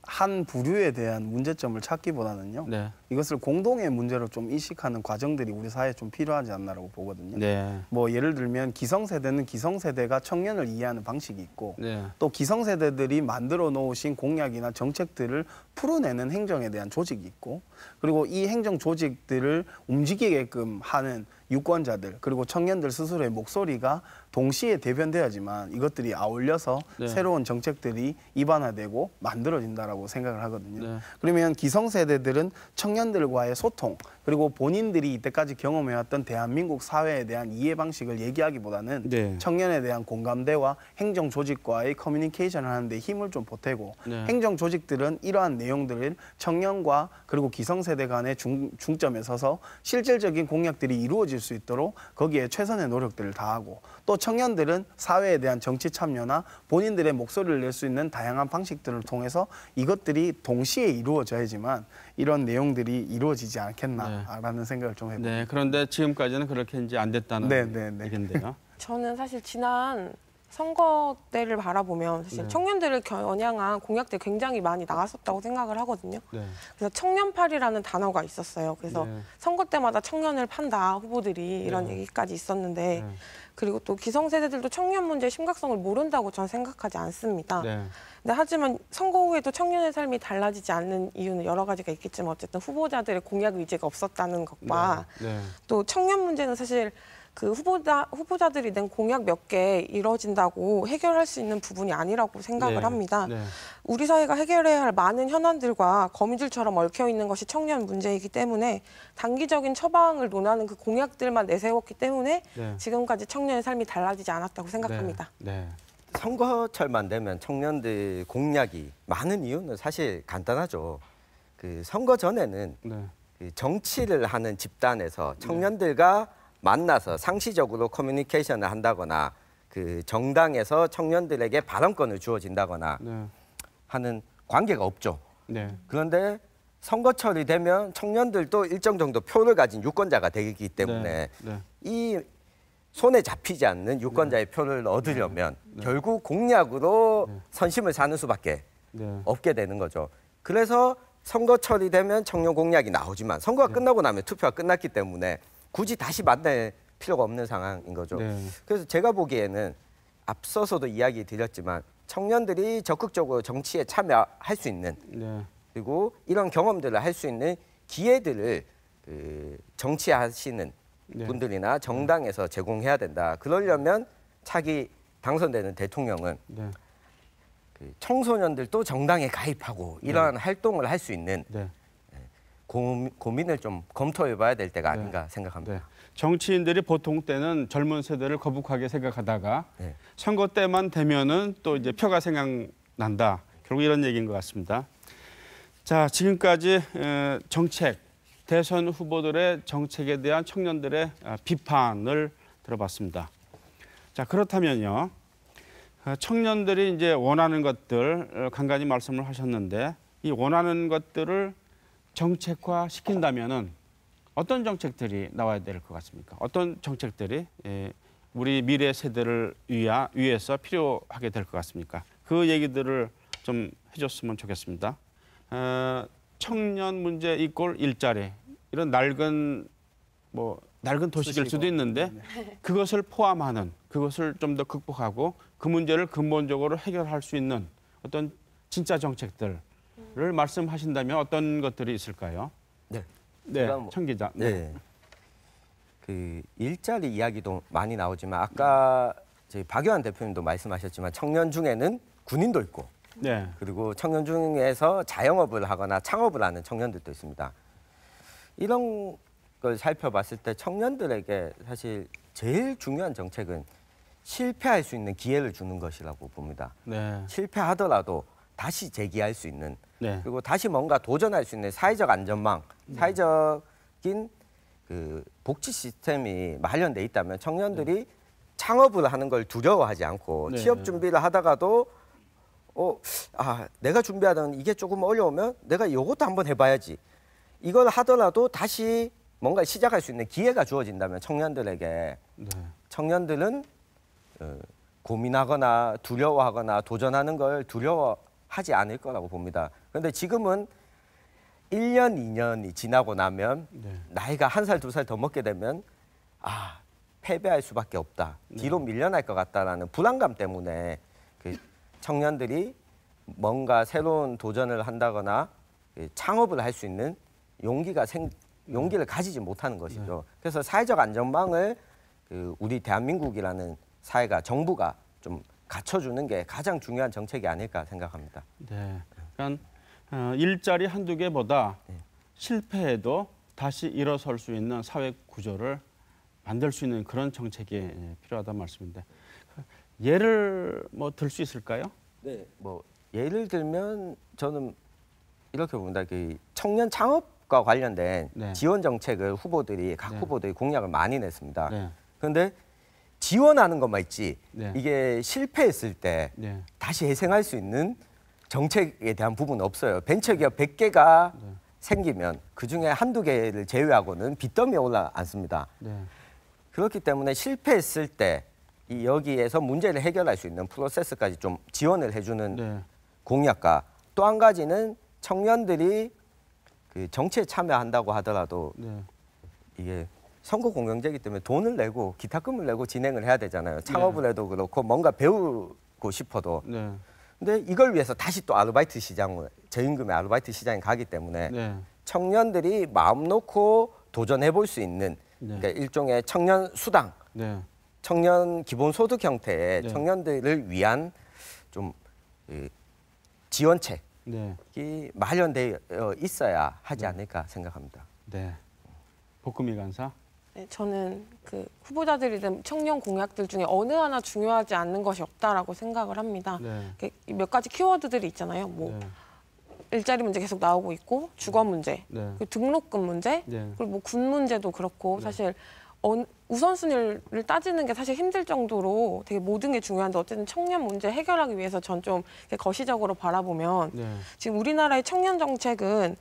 한 부류에 대한 문제점을 찾기보다는요. 네. 이것을 공동의 문제로 좀 인식하는 과정들이 우리 사회에 좀 필요하지 않나라고 보거든요. 네. 뭐 예를 들면 기성세대는 기성세대가 청년을 이해하는 방식이 있고 네. 또 기성세대들이 만들어 놓으신 공약이나 정책들을 풀어내는 행정에 대한 조직이 있고 그리고 이 행정 조직들을 움직이게끔 하는 유권자들 그리고 청년들 스스로의 목소리가 동시에 대변돼야지만 이것들이 아울려서 네. 새로운 정책들이 입안화되고 만들어진다라고 생각을 하거든요. 네. 그러면 기성세대들은 청년들과의 소통 그리고 본인들이 이때까지 경험해왔던 대한민국 사회에 대한 이해 방식을 얘기하기보다는 네. 청년에 대한 공감대와 행정 조직과의 커뮤니케이션을 하는데 힘을 좀 보태고 네. 행정 조직들은 이러한 내용들을 청년과 그리고 기성세대 간의 중점에 서서 실질적인 공약들이 이루어질 수 있도록 거기에 최선의 노력들을 다하고 또 청년들은 사회에 대한 정치 참여나 본인들의 목소리를 낼 수 있는 다양한 방식들을 통해서 이것들이 동시에 이루어져야지만 이런 내용들이 이루어지지 않겠나라는 생각을 좀 해봅니다. 네. 그런데 지금까지는 그렇게 이제 안 됐다는 네. 얘기인데요. 저는 사실 지난 선거 때를 바라보면 사실 네. 청년들을 겨냥한 공약들이 굉장히 많이 나왔었다고 생각을 하거든요. 네. 그래서 청년팔이라는 단어가 있었어요. 그래서 네. 선거 때마다 청년을 판다 후보들이 이런 네. 얘기까지 있었는데 네. 그리고 또 기성세대들도 청년 문제의 심각성을 모른다고 저는 생각하지 않습니다. 네. 근데 하지만 선거 후에도 청년의 삶이 달라지지 않는 이유는 여러 가지가 있겠지만 어쨌든 후보자들의 공약 의지가 없었다는 것과 네. 또 청년 문제는 사실 그 후보자들이 낸 공약 몇 개 이뤄진다고 해결할 수 있는 부분이 아니라고 생각을 네. 합니다. 네. 우리 사회가 해결해야 할 많은 현안들과 거미줄처럼 얽혀 있는 것이 청년 문제이기 때문에 단기적인 처방을 논하는 그 공약들만 내세웠기 때문에 네. 지금까지 청년의 삶이 달라지지 않았다고 생각합니다. 네. 선거철만 되면 청년들 공약이 많은 이유는 사실 간단하죠. 그 선거 전에는 네. 그 정치를 하는 집단에서 청년들과 만나서 상시적으로 커뮤니케이션을 한다거나 그 정당에서 청년들에게 발언권을 주어진다거나 네. 하는 관계가 없죠. 네. 그런데 선거철이 되면 청년들도 일정 정도 표를 가진 유권자가 되기 때문에 네. 이 손에 잡히지 않는 유권자의 표를 얻으려면 결국 공약으로 선심을 사는 수밖에 네. 없게 되는 거죠. 그래서 선거철이 되면 청년 공약이 나오지만 선거가 끝나고 나면 투표가 끝났기 때문에 굳이 다시 만날 필요가 없는 상황인 거죠. 네. 그래서 제가 보기에는 앞서서도 이야기 드렸지만 청년들이 적극적으로 정치에 참여할 수 있는 네. 그리고 이런 경험들을 할 수 있는 기회들을 정치하시는 네. 분들이나 정당에서 제공해야 된다. 그러려면 차기 당선되는 대통령은 네. 그 청소년들도 정당에 가입하고 이러한 활동을 할 수 있는 네. 고민을 좀 검토해봐야 될 때가 아닌가 생각합니다. 네. 정치인들이 보통 때는 젊은 세대를 거북하게 생각하다가 네. 선거 때만 되면은 또 이제 표가 생각난다 결국 이런 얘기인 것 같습니다. 자, 지금까지 정책, 대선 후보들의 정책에 대한 청년들의 비판을 들어봤습니다. 자, 그렇다면요. 청년들이 이제 원하는 것들 간간히 말씀을 하셨는데 이 원하는 것들을 정책화 시킨다면은 어떤 정책들이 나와야 될 것 같습니까? 어떤 정책들이 우리 미래 세대를 위해서 필요하게 될 것 같습니까? 그 얘기들을 좀 해줬으면 좋겠습니다. 청년 문제 이꼴 일자리 이런 낡은 도식일 수도 있는데 그것을 포함하는 그것을 좀 더 극복하고 그 문제를 근본적으로 해결할 수 있는 어떤 진짜 정책들을 말씀하신다면 어떤 것들이 있을까요? 네. 네, 그럼, 청 기자. 네. 그 일자리 이야기도 많이 나오지만 아까 저희 박유한 대표님도 말씀하셨지만 청년 중에는 군인도 있고 네. 그리고 청년 중에서 자영업을 하거나 창업을 하는 청년들도 있습니다. 이런 걸 살펴봤을 때 청년들에게 사실 제일 중요한 정책은 실패할 수 있는 기회를 주는 것이라고 봅니다. 네. 실패하더라도 다시 재기할 수 있는 네. 그리고 다시 뭔가 도전할 수 있는 사회적 안전망, 사회적인 그 복지 시스템이 마련돼 있다면 청년들이 창업을 하는 걸 두려워하지 않고 네. 취업 준비를 하다가도 내가 준비하던 이게 조금 어려우면 내가 이것도 한번 해봐야지. 이걸 하더라도 다시 뭔가 시작할 수 있는 기회가 주어진다면 청년들에게 네. 청년들은 고민하거나 두려워하거나 도전하는 걸 두려워하지 않을 거라고 봅니다. 그런데 지금은 1년, 2년이 지나고 나면 네. 나이가 1살, 2살 더 먹게 되면 패배할 수밖에 없다. 뒤로 밀려날 것 같다라는 불안감 때문에 그 청년들이 뭔가 새로운 도전을 한다거나 창업을 할 수 있는 용기를 가지지 못하는 것이죠. 그래서 사회적 안전망을 우리 대한민국이라는 사회가 정부가 좀 갖춰주는 게 가장 중요한 정책이 아닐까 생각합니다. 네. 그러니까 일자리 한두 개보다 실패해도 다시 일어설 수 있는 사회 구조를 만들 수 있는 그런 정책이 필요하다는 말씀인데 예를 들 수 있을까요? 네. 예를 들면 저는 이렇게 봅니다. 그 청년 창업과 관련된 네. 지원 정책을 각 네. 후보들이 공약을 많이 냈습니다. 네. 그런데 지원하는 것만 있지 네. 이게 실패했을 때 네. 다시 회생할 수 있는 정책에 대한 부분은 없어요. 벤처기업 100개가 생기면 그중에 한두 개를 제외하고는 빚더미에 올라앉습니다. 네. 그렇기 때문에 실패했을 때 여기에서 문제를 해결할 수 있는 프로세스까지 좀 지원을 해주는 네. 공약과 또 한 가지는 청년들이 그 정치에 참여한다고 하더라도 네. 이게 선거 공영제이기 때문에 돈을 내고 기타금을 내고 진행을 해야 되잖아요. 창업을 해도 그렇고 뭔가 배우고 싶어도. 네. 근데 이걸 위해서 다시 또 아르바이트 시장을 저임금의 아르바이트 시장에 가기 때문에 네. 청년들이 마음 놓고 도전해 볼 수 있는 네. 그러니까 일종의 청년 수당, 네. 청년 기본소득 형태의 네. 청년들을 위한 좀 지원책이 네. 마련되어 있어야 하지 않을까 생각합니다. 네. 복금이 간사. 네, 저는 그 후보자들이 낸 청년 공약들 중에 어느 하나 중요하지 않는 것이 없다라고 생각을 합니다. 네. 몇 가지 키워드들이 있잖아요. 네. 일자리 문제 계속 나오고 있고 주거 문제, 네. 그리고 등록금 문제, 네. 그리고 군 문제도 그렇고 사실 우선순위를 따지는 게 사실 힘들 정도로 되게 모든 게 중요한데 어쨌든 청년 문제 해결하기 위해서 전 좀 거시적으로 바라보면 네. 지금 우리나라의 청년 정책은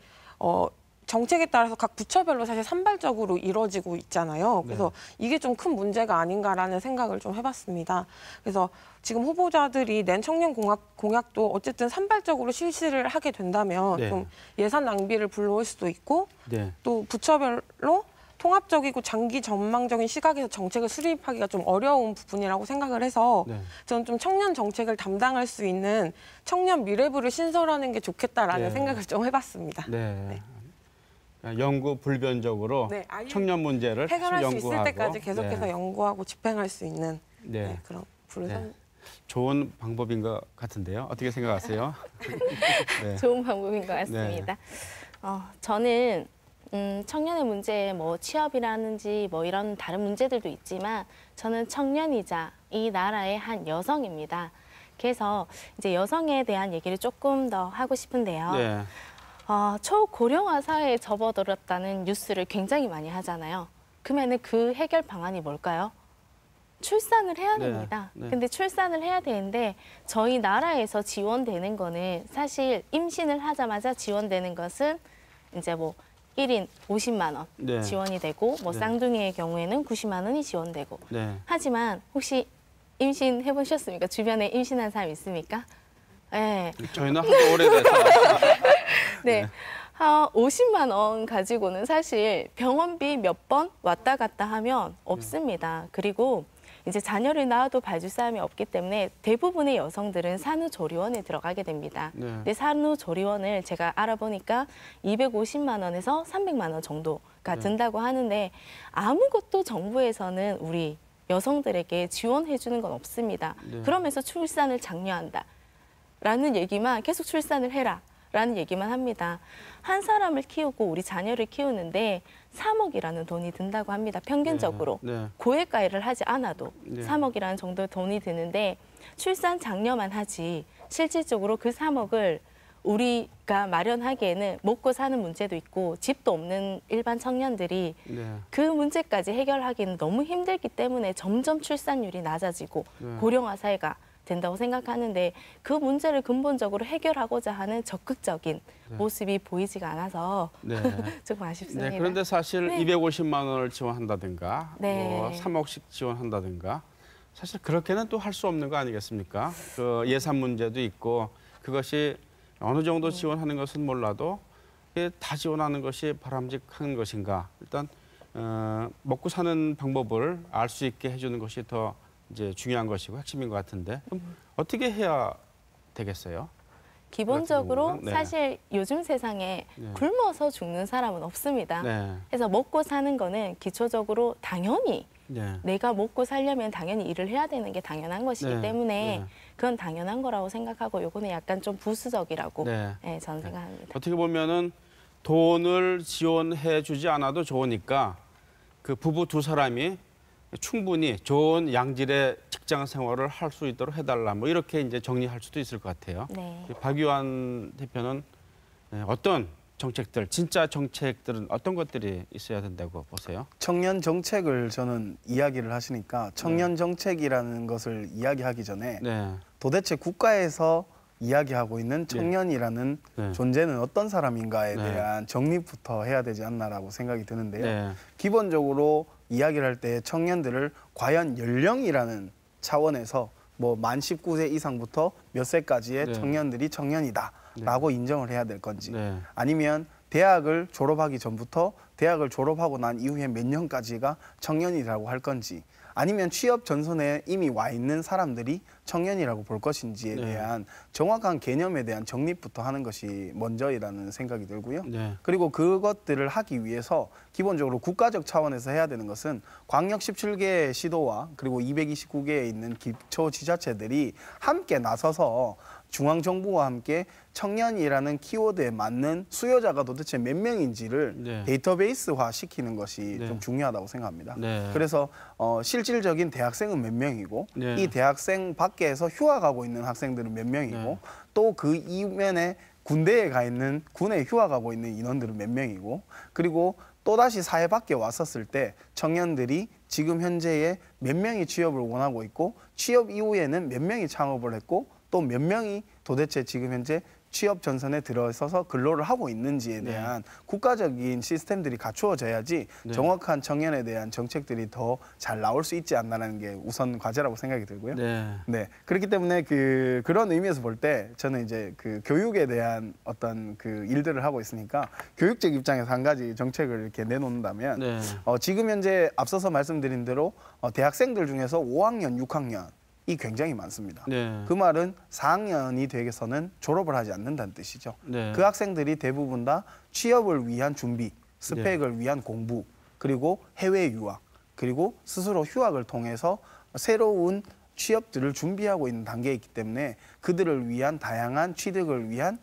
정책에 따라서 각 부처별로 사실 산발적으로 이루어지고 있잖아요. 그래서 이게 좀 큰 문제가 아닌가라는 생각을 좀 해봤습니다. 그래서 지금 후보자들이 낸 청년 공약도 어쨌든 산발적으로 실시를 하게 된다면 네. 좀 예산 낭비를 불러올 수도 있고 네. 또 부처별로 통합적이고 장기 전망적인 시각에서 정책을 수립하기가 좀 어려운 부분이라고 생각을 해서 네. 저는 좀 청년 정책을 담당할 수 있는 청년 미래부를 신설하는 게 좋겠다라는 네. 생각을 좀 해봤습니다. 네. 연구 불변적으로 네, 아예 청년 문제를 해결할 수 연구하고. 있을 때까지 계속해서 네. 연구하고 집행할 수 있는 네. 그런 부를 네. 좋은 방법인 것 같은데요. 어떻게 생각하세요? 네. 좋은 방법인 것 같습니다. 저는 청년의 문제, 취업이라든지 이런 다른 문제들도 있지만 저는 청년이자 이 나라의 한 여성입니다. 그래서 이제 여성에 대한 얘기를 조금 더 하고 싶은데요. 네. 초고령화 사회에 접어들었다는 뉴스를 굉장히 많이 하잖아요. 그러면은 그 해결 방안이 뭘까요? 출산을 해야 네, 됩니다. 네. 근데 출산을 해야 되는데 저희 나라에서 지원되는 거는 사실 임신을 하자마자 지원되는 것은 이제 뭐 1인 50만 원 네. 지원이 되고 뭐 네. 쌍둥이의 경우에는 90만 원이 지원되고 네. 하지만 혹시 임신 해보셨습니까? 주변에 임신한 사람 있습니까? 네. 저희는 하도 오래돼서 네. 50만 원 가지고는 사실 병원비 몇 번 왔다 갔다 하면 없습니다. 그리고 이제 자녀를 낳아도 봐줄 사람이 없기 때문에 대부분의 여성들은 산후조리원에 들어가게 됩니다. 네. 근데 산후조리원을 제가 알아보니까 250만 원에서 300만 원 정도가 든다고 하는데 아무것도 정부에서는 우리 여성들에게 지원해 주는 건 없습니다. 네. 그러면서 출산을 장려한다. 라는 얘기만 계속 출산을 해라. 라는 얘기만 합니다. 한 사람을 키우고 우리 자녀를 키우는데 3억이라는 돈이 든다고 합니다. 평균적으로. 네. 고액가해를 하지 않아도 네. 3억이라는 정도의 돈이 드는데 출산 장려만 하지 실질적으로 그 3억을 우리가 마련하기에는 먹고 사는 문제도 있고 집도 없는 일반 청년들이 네. 그 문제까지 해결하기는 너무 힘들기 때문에 점점 출산율이 낮아지고 네. 고령화 사회가 된다고 생각하는데 그 문제를 근본적으로 해결하고자 하는 적극적인 모습이 보이지가 않아서 네. 조금 아쉽습니다. 네, 그런데 사실 네. 250만 원을 지원한다든가 네. 뭐 3억씩 지원한다든가 사실 그렇게는 또 할 수 없는 거 아니겠습니까? 그 예산 문제도 있고 그것이 어느 정도 지원하는 것은 몰라도 이게 다 지원하는 것이 바람직한 것인가? 일단 먹고 사는 방법을 알 수 있게 해주는 것이 더 이제 중요한 것이고 핵심인 것 같은데 그럼 어떻게 해야 되겠어요? 기본적으로 그렇게 보면, 네. 사실 요즘 세상에 네. 굶어서 죽는 사람은 없습니다. 네, 그래서 먹고 사는 거는 기초적으로 당연히 네, 내가 먹고 살려면 당연히 일을 해야 되는 게 당연한 것이기 네, 때문에 네. 그건 당연한 거라고 생각하고 요거는 약간 좀 부수적이라고 네. 네, 저는 생각합니다. 어떻게 보면은 돈을 지원해 주지 않아도 좋으니까 그 부부 두 사람이 충분히 좋은 양질의 직장 생활을 할 수 있도록 해달라 뭐 이렇게 이제 정리할 수도 있을 것 같아요. 네. 박유한 대표는 어떤 정책들, 진짜 정책들은 어떤 것들이 있어야 된다고 보세요? 청년 정책을 저는 이야기를 하시니까 청년 정책이라는 것을 이야기하기 전에 네, 도대체 국가에서 이야기하고 있는 청년이라는 네. 존재는 어떤 사람인가에 네. 대한 정립부터 해야 되지 않나라고 생각이 드는데요. 네, 기본적으로 이야기를 할 때 청년들을 과연 연령이라는 차원에서 뭐 만 19세 이상부터 몇 세까지의 네. 청년들이 청년이다라고 인정을 해야 될 건지 네. 아니면 대학을 졸업하기 전부터 대학을 졸업하고 난 이후에 몇 년까지가 청년이라고 할 건지 아니면 취업 전선에 이미 와 있는 사람들이 청년이라고 볼 것인지에 네. 대한 정확한 개념에 대한 정립부터 하는 것이 먼저이라는 생각이 들고요. 네. 그리고 그것들을 하기 위해서 기본적으로 국가적 차원에서 해야 되는 것은 광역 17개의 시도와 그리고 229개에 있는 기초지자체들이 함께 나서서 중앙정부와 함께 청년이라는 키워드에 맞는 수요자가 도대체 몇 명인지를 네. 데이터베이스화 시키는 것이 네. 좀 중요하다고 생각합니다. 네. 그래서 실질적인 대학생은 몇 명이고 네. 이 대학생 밖에서 휴학하고 있는 학생들은 몇 명이고 네. 또 그 이면에 군대에 가 있는 군에 휴학하고 있는 인원들은 몇 명이고 그리고 또다시 사회 밖에 왔었을 때 청년들이 지금 현재에 몇 명이 취업을 원하고 있고 취업 이후에는 몇 명이 창업을 했고 또 몇 명이 도대체 지금 현재 취업 전선에 들어서서 근로를 하고 있는지에 대한 국가적인 시스템들이 갖추어져야지 네. 정확한 청년에 대한 정책들이 더 잘 나올 수 있지 않나라는 게 우선 과제라고 생각이 들고요. 네. 네, 그렇기 때문에 그런 의미에서 볼 때 저는 이제 그 교육에 대한 어떤 그 일들을 하고 있으니까 교육적 입장에서 한 가지 정책을 이렇게 내놓는다면 네. 지금 현재 앞서서 말씀드린 대로 대학생들 중에서 5학년, 6학년 이 굉장히 많습니다. 네. 그 말은 4학년이 되게서는 졸업을 하지 않는다는 뜻이죠. 네. 그 학생들이 대부분 다 취업을 위한 준비, 스펙을 위한 공부, 그리고 해외 유학, 그리고 스스로 휴학을 통해서 새로운 취업들을 준비하고 있는 단계에 있기 때문에 그들을 위한 다양한 취득을 위한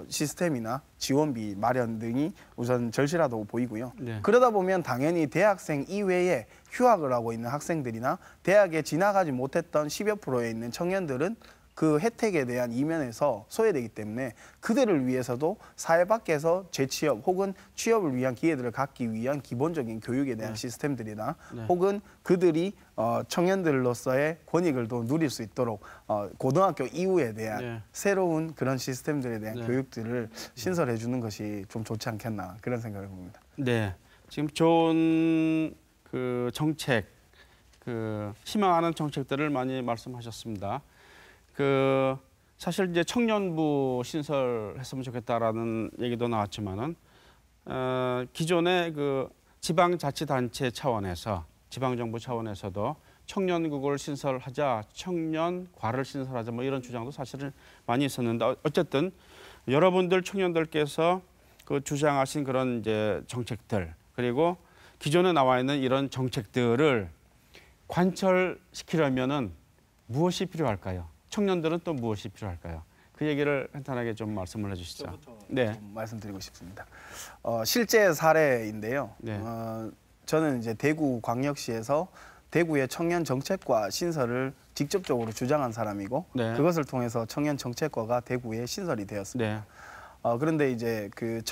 시스템이나 지원비 마련 등이 우선 절실하다고 보이고요. 네. 그러다 보면 당연히 대학생 이외에 휴학을 하고 있는 학생들이나 대학에 진학하지 못했던 10여 %에 있는 청년들은 그 혜택에 대한 이면에서 소외되기 때문에 그들을 위해서도 사회 밖에서 재취업 혹은 취업을 위한 기회들을 갖기 위한 기본적인 교육에 대한 시스템들이나 혹은 그들이 청년들로서의 권익을 또 누릴 수 있도록 고등학교 이후에 대한 새로운 그런 시스템들에 대한 교육들을 신설해 주는 것이 좀 좋지 않겠나 그런 생각을 봅니다. 네, 지금 좋은 그 정책, 그 희망하는 정책들을 많이 말씀하셨습니다. 그 사실 이제 청년부 신설했으면 좋겠다라는 얘기도 나왔지만은 기존의 그 지방자치단체 차원에서 지방정부 차원에서도 청년국을 신설하자, 청년과를 신설하자 뭐 이런 주장도 사실은 많이 있었는데 어쨌든 여러분들 청년들께서 그 주장하신 그런 이제 정책들 그리고 기존에 나와 있는 이런 정책들을 관철시키려면은 무엇이 필요할까요? 청년들은 또 무엇이 필요할까요? 그 얘기를 간단하게 좀 말씀을 해주시죠. 네, 좀 말씀드리고 싶습니다. 실제 사례인데요. 네. 저는 이제 대구광역시에서 대구의 청년 정책과 신설을 직접적으로 주장한 사람이고 네. 그것을 통해서 청년 정책과가 대구에 신설이 되었습니다. 네, 그런데 이제 그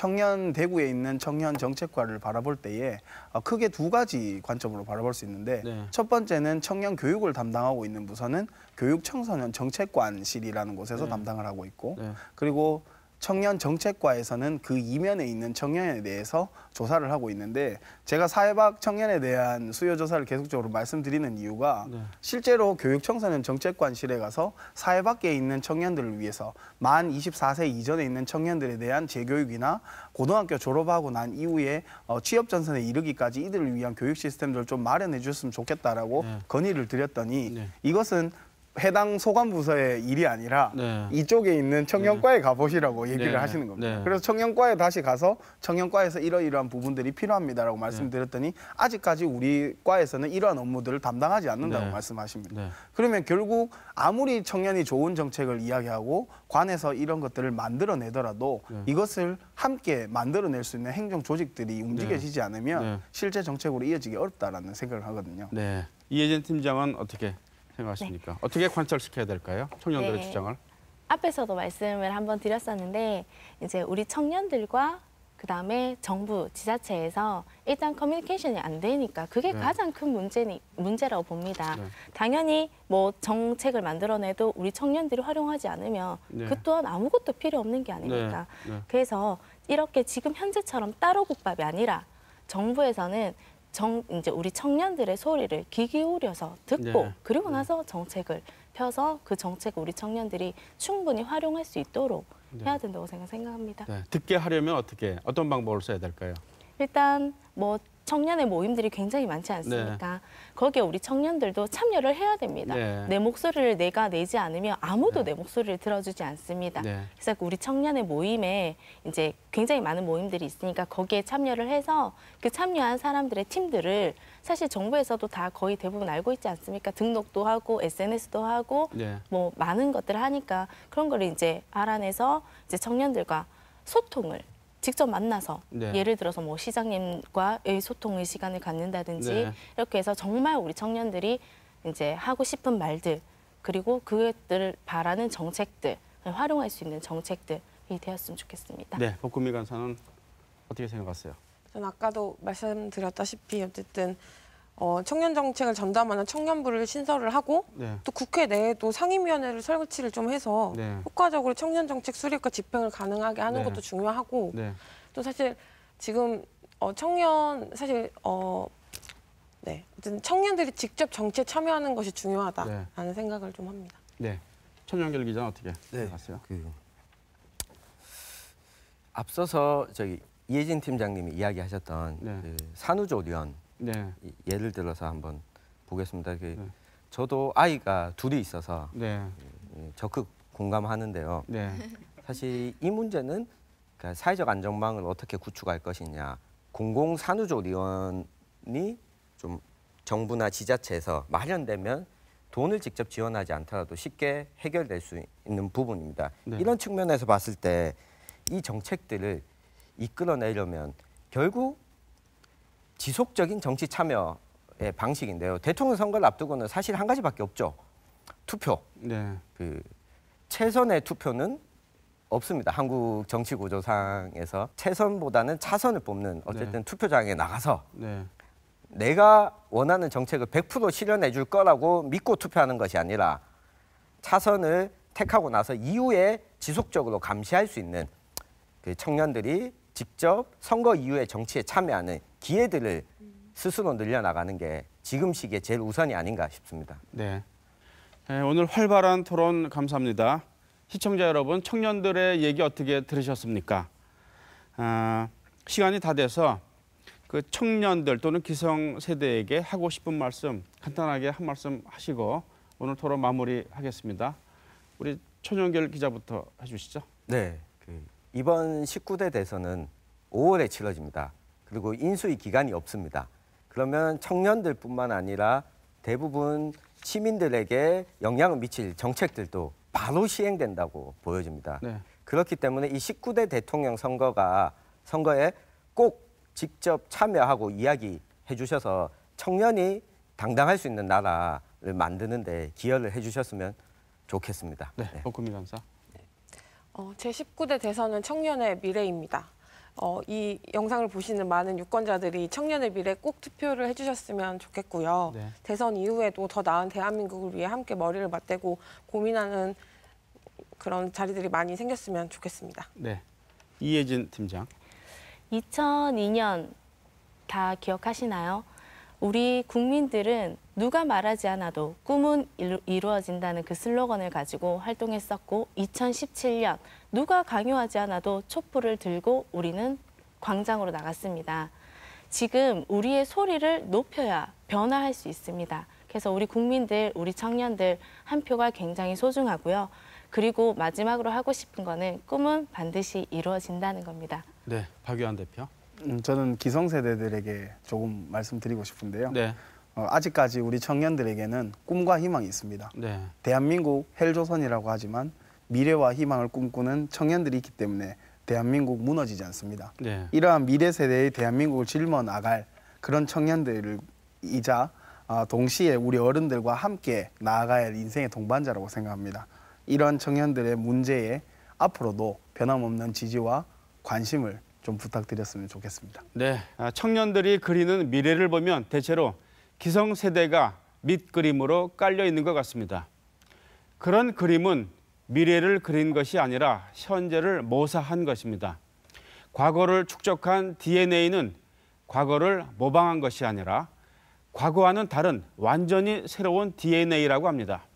대구에 있는 청년 정책과를 바라볼 때에 크게 두 가지 관점으로 바라볼 수 있는데 네. 첫 번째는 청년 교육을 담당하고 있는 부서는 교육청소년 정책관실이라는 곳에서 담당을 하고 있고 네. 그리고 청년 정책과에서는 그 이면에 있는 청년에 대해서 조사를 하고 있는데 제가 사회박 청년에 대한 수요 조사를 계속적으로 말씀드리는 이유가 실제로 교육청소년 정책관실에 가서 사회 밖에 있는 청년들을 위해서 만 24세 이전에 있는 청년들에 대한 재교육이나 고등학교 졸업하고 난 이후에 취업 전선에 이르기까지 이들을 위한 교육 시스템들을 좀 마련해 줬으면 좋겠다라고 건의를 드렸더니 이것은 해당 소관부서의 일이 아니라 이쪽에 있는 청년과에 가보시라고 얘기를 하시는 겁니다. 그래서 청년과에 다시 가서 청년과에서 이러이러한 부분들이 필요합니다라고 말씀드렸더니 아직까지 우리 과에서는 이러한 업무들을 담당하지 않는다고 말씀하십니다. 그러면 결국 아무리 청년이 좋은 정책을 이야기하고 관에서 이런 것들을 만들어내더라도 이것을 함께 만들어낼 수 있는 행정 조직들이 움직여지지 않으면 실제 정책으로 이어지기 어렵다라는 생각을 하거든요. 네. 이혜진 팀장은 어떻게 생각하십니까? 어떻게 관철시켜야 될까요? 청년들의 네. 주장을. 앞에서도 말씀을 한번 드렸었는데 이제 우리 청년들과 그다음에 정부, 지자체에서 일단 커뮤니케이션이 안 되니까 그게 가장 큰 문제라고 봅니다. 당연히 뭐 정책을 만들어내도 우리 청년들이 활용하지 않으면 그 또한 아무것도 필요 없는 게 아닙니까? 그래서 이렇게 지금 현재처럼 따로 국밥이 아니라 정부에서는 이제 우리 청년들의 소리를 귀 기울여서 듣고 그리고 나서 정책을 펴서 그 정책을 우리 청년들이 충분히 활용할 수 있도록 해야 된다고 생각합니다. 네. 듣게 하려면 어떤 방법을 써야 될까요? 일단 뭐 청년의 모임들이 굉장히 많지 않습니까? 거기에 우리 청년들도 참여를 해야 됩니다. 내 목소리를 내가 내지 않으면 아무도 내 목소리를 들어주지 않습니다. 그래서 우리 청년의 모임에 이제 굉장히 많은 모임들이 있으니까 거기에 참여를 해서 그 참여한 사람들의 팀들을 사실 정부에서도 다 거의 대부분 알고 있지 않습니까? 등록도 하고 SNS도 하고 뭐 많은 것들을 하니까 그런 걸 이제 알아내서 이제 청년들과 소통을 직접 만나서 예를 들어서 뭐 시장님과의 소통의 시간을 갖는다든지 이렇게 해서 정말 우리 청년들이 이제 하고 싶은 말들 그리고 그것들을 바라는 정책들 활용할 수 있는 정책들이 되었으면 좋겠습니다. 네, 복금미 간사는 어떻게 생각하세요? 저는 아까도 말씀드렸다시피 어쨌든 청년 정책을 전담하는 청년부를 신설을 하고 또 국회 내에도 상임위원회를 설치를 좀 해서 효과적으로 청년 정책 수립과 집행을 가능하게 하는 것도 중요하고 또 사실 지금 어쨌든 청년들이 직접 정치에 참여하는 것이 중요하다라는 생각을 좀 합니다. 네, 천연결 기자는 어떻게 생각하세요? 앞서서 이혜진 팀장님이 이야기하셨던 그 산후조리원 예를 들어서 한번 보겠습니다. 저도 아이가 둘이 있어서 적극 공감하는데요. 사실 이 문제는 그러니까 사회적 안전망을 어떻게 구축할 것이냐, 공공산후조리원이 좀 정부나 지자체에서 마련되면 돈을 직접 지원하지 않더라도 쉽게 해결될 수 있는 부분입니다. 이런 측면에서 봤을 때 이 정책들을 이끌어내려면 결국 지속적인 정치 참여의 방식인데요. 대통령 선거를 앞두고는 사실 한 가지밖에 없죠. 투표. 최선의 투표는 없습니다. 한국 정치 구조상에서 최선보다는 차선을 뽑는 어쨌든 투표장에 나가서 네. 내가 원하는 정책을 100% 실현해 줄 거라고 믿고 투표하는 것이 아니라 차선을 택하고 나서 이후에 지속적으로 감시할 수 있는 그 청년들이 직접 선거 이후에 정치에 참여하는 기회들을 스스로 늘려나가는 게 지금 시기에 제일 우선이 아닌가 싶습니다. 네. 오늘 활발한 토론 감사합니다. 시청자 여러분, 청년들의 얘기 어떻게 들으셨습니까? 시간이 다 돼서 그 청년들 또는 기성세대에게 하고 싶은 말씀 간단하게 한 말씀 하시고 오늘 토론 마무리하겠습니다. 우리 천영길 기자부터 해주시죠. 네, 이번 19대 대선은 5월에 치러집니다. 그리고 인수위 기간이 없습니다. 그러면 청년들뿐만 아니라 대부분 시민들에게 영향을 미칠 정책들도 바로 시행된다고 보여집니다. 네. 그렇기 때문에 이 19대 대통령 선거에 꼭 직접 참여하고 이야기해 주셔서 청년이 당당할 수 있는 나라를 만드는 데 기여를 해 주셨으면 좋겠습니다. 네, 박구미 간사. 제19대 대선은 청년의 미래입니다. 이 영상을 보시는 많은 유권자들이 청년의 미래에 꼭 투표를 해주셨으면 좋겠고요. 네. 대선 이후에도 더 나은 대한민국을 위해 함께 머리를 맞대고 고민하는 그런 자리들이 많이 생겼으면 좋겠습니다. 네, 이혜진 팀장. 2002년 다 기억하시나요? 우리 국민들은 누가 말하지 않아도 꿈은 이루어진다는 그 슬로건을 가지고 활동했었고 2017년 누가 강요하지 않아도 촛불을 들고 우리는 광장으로 나갔습니다. 지금 우리의 소리를 높여야 변화할 수 있습니다. 그래서 우리 국민들, 우리 청년들 한 표가 굉장히 소중하고요. 그리고 마지막으로 하고 싶은 거는 꿈은 반드시 이루어진다는 겁니다. 네, 박유한 대표. 저는 기성세대들에게 조금 말씀드리고 싶은데요. 네, 아직까지 우리 청년들에게는 꿈과 희망이 있습니다. 네, 대한민국 헬조선이라고 하지만 미래와 희망을 꿈꾸는 청년들이 있기 때문에 대한민국 무너지지 않습니다. 네. 이러한 미래 세대의 대한민국을 짊어 나갈 그런 청년들이자 동시에 우리 어른들과 함께 나아가야 할 인생의 동반자라고 생각합니다. 이러한 청년들의 문제에 앞으로도 변함없는 지지와 관심을 좀 부탁드렸으면 좋겠습니다. 네, 청년들이 그리는 미래를 보면 대체로 기성세대가 밑그림으로 깔려 있는 것 같습니다. 그런 그림은 미래를 그린 것이 아니라 현재를 모사한 것입니다. 과거를 축적한 DNA는 과거를 모방한 것이 아니라 과거와는 다른 완전히 새로운 DNA라고 합니다.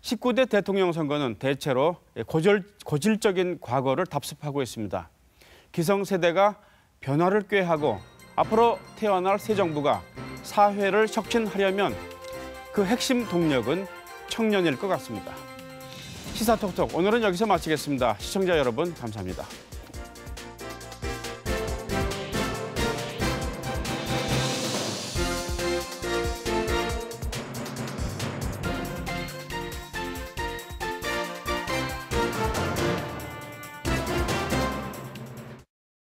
19대 대통령 선거는 대체로 고질적인 과거를 답습하고 있습니다. 기성세대가 변화를 꾀하고 앞으로 태어날 새 정부가 사회를 혁신하려면 그 핵심 동력은 청년일 것 같습니다. 시사톡톡 오늘은 여기서 마치겠습니다. 시청자 여러분 감사합니다.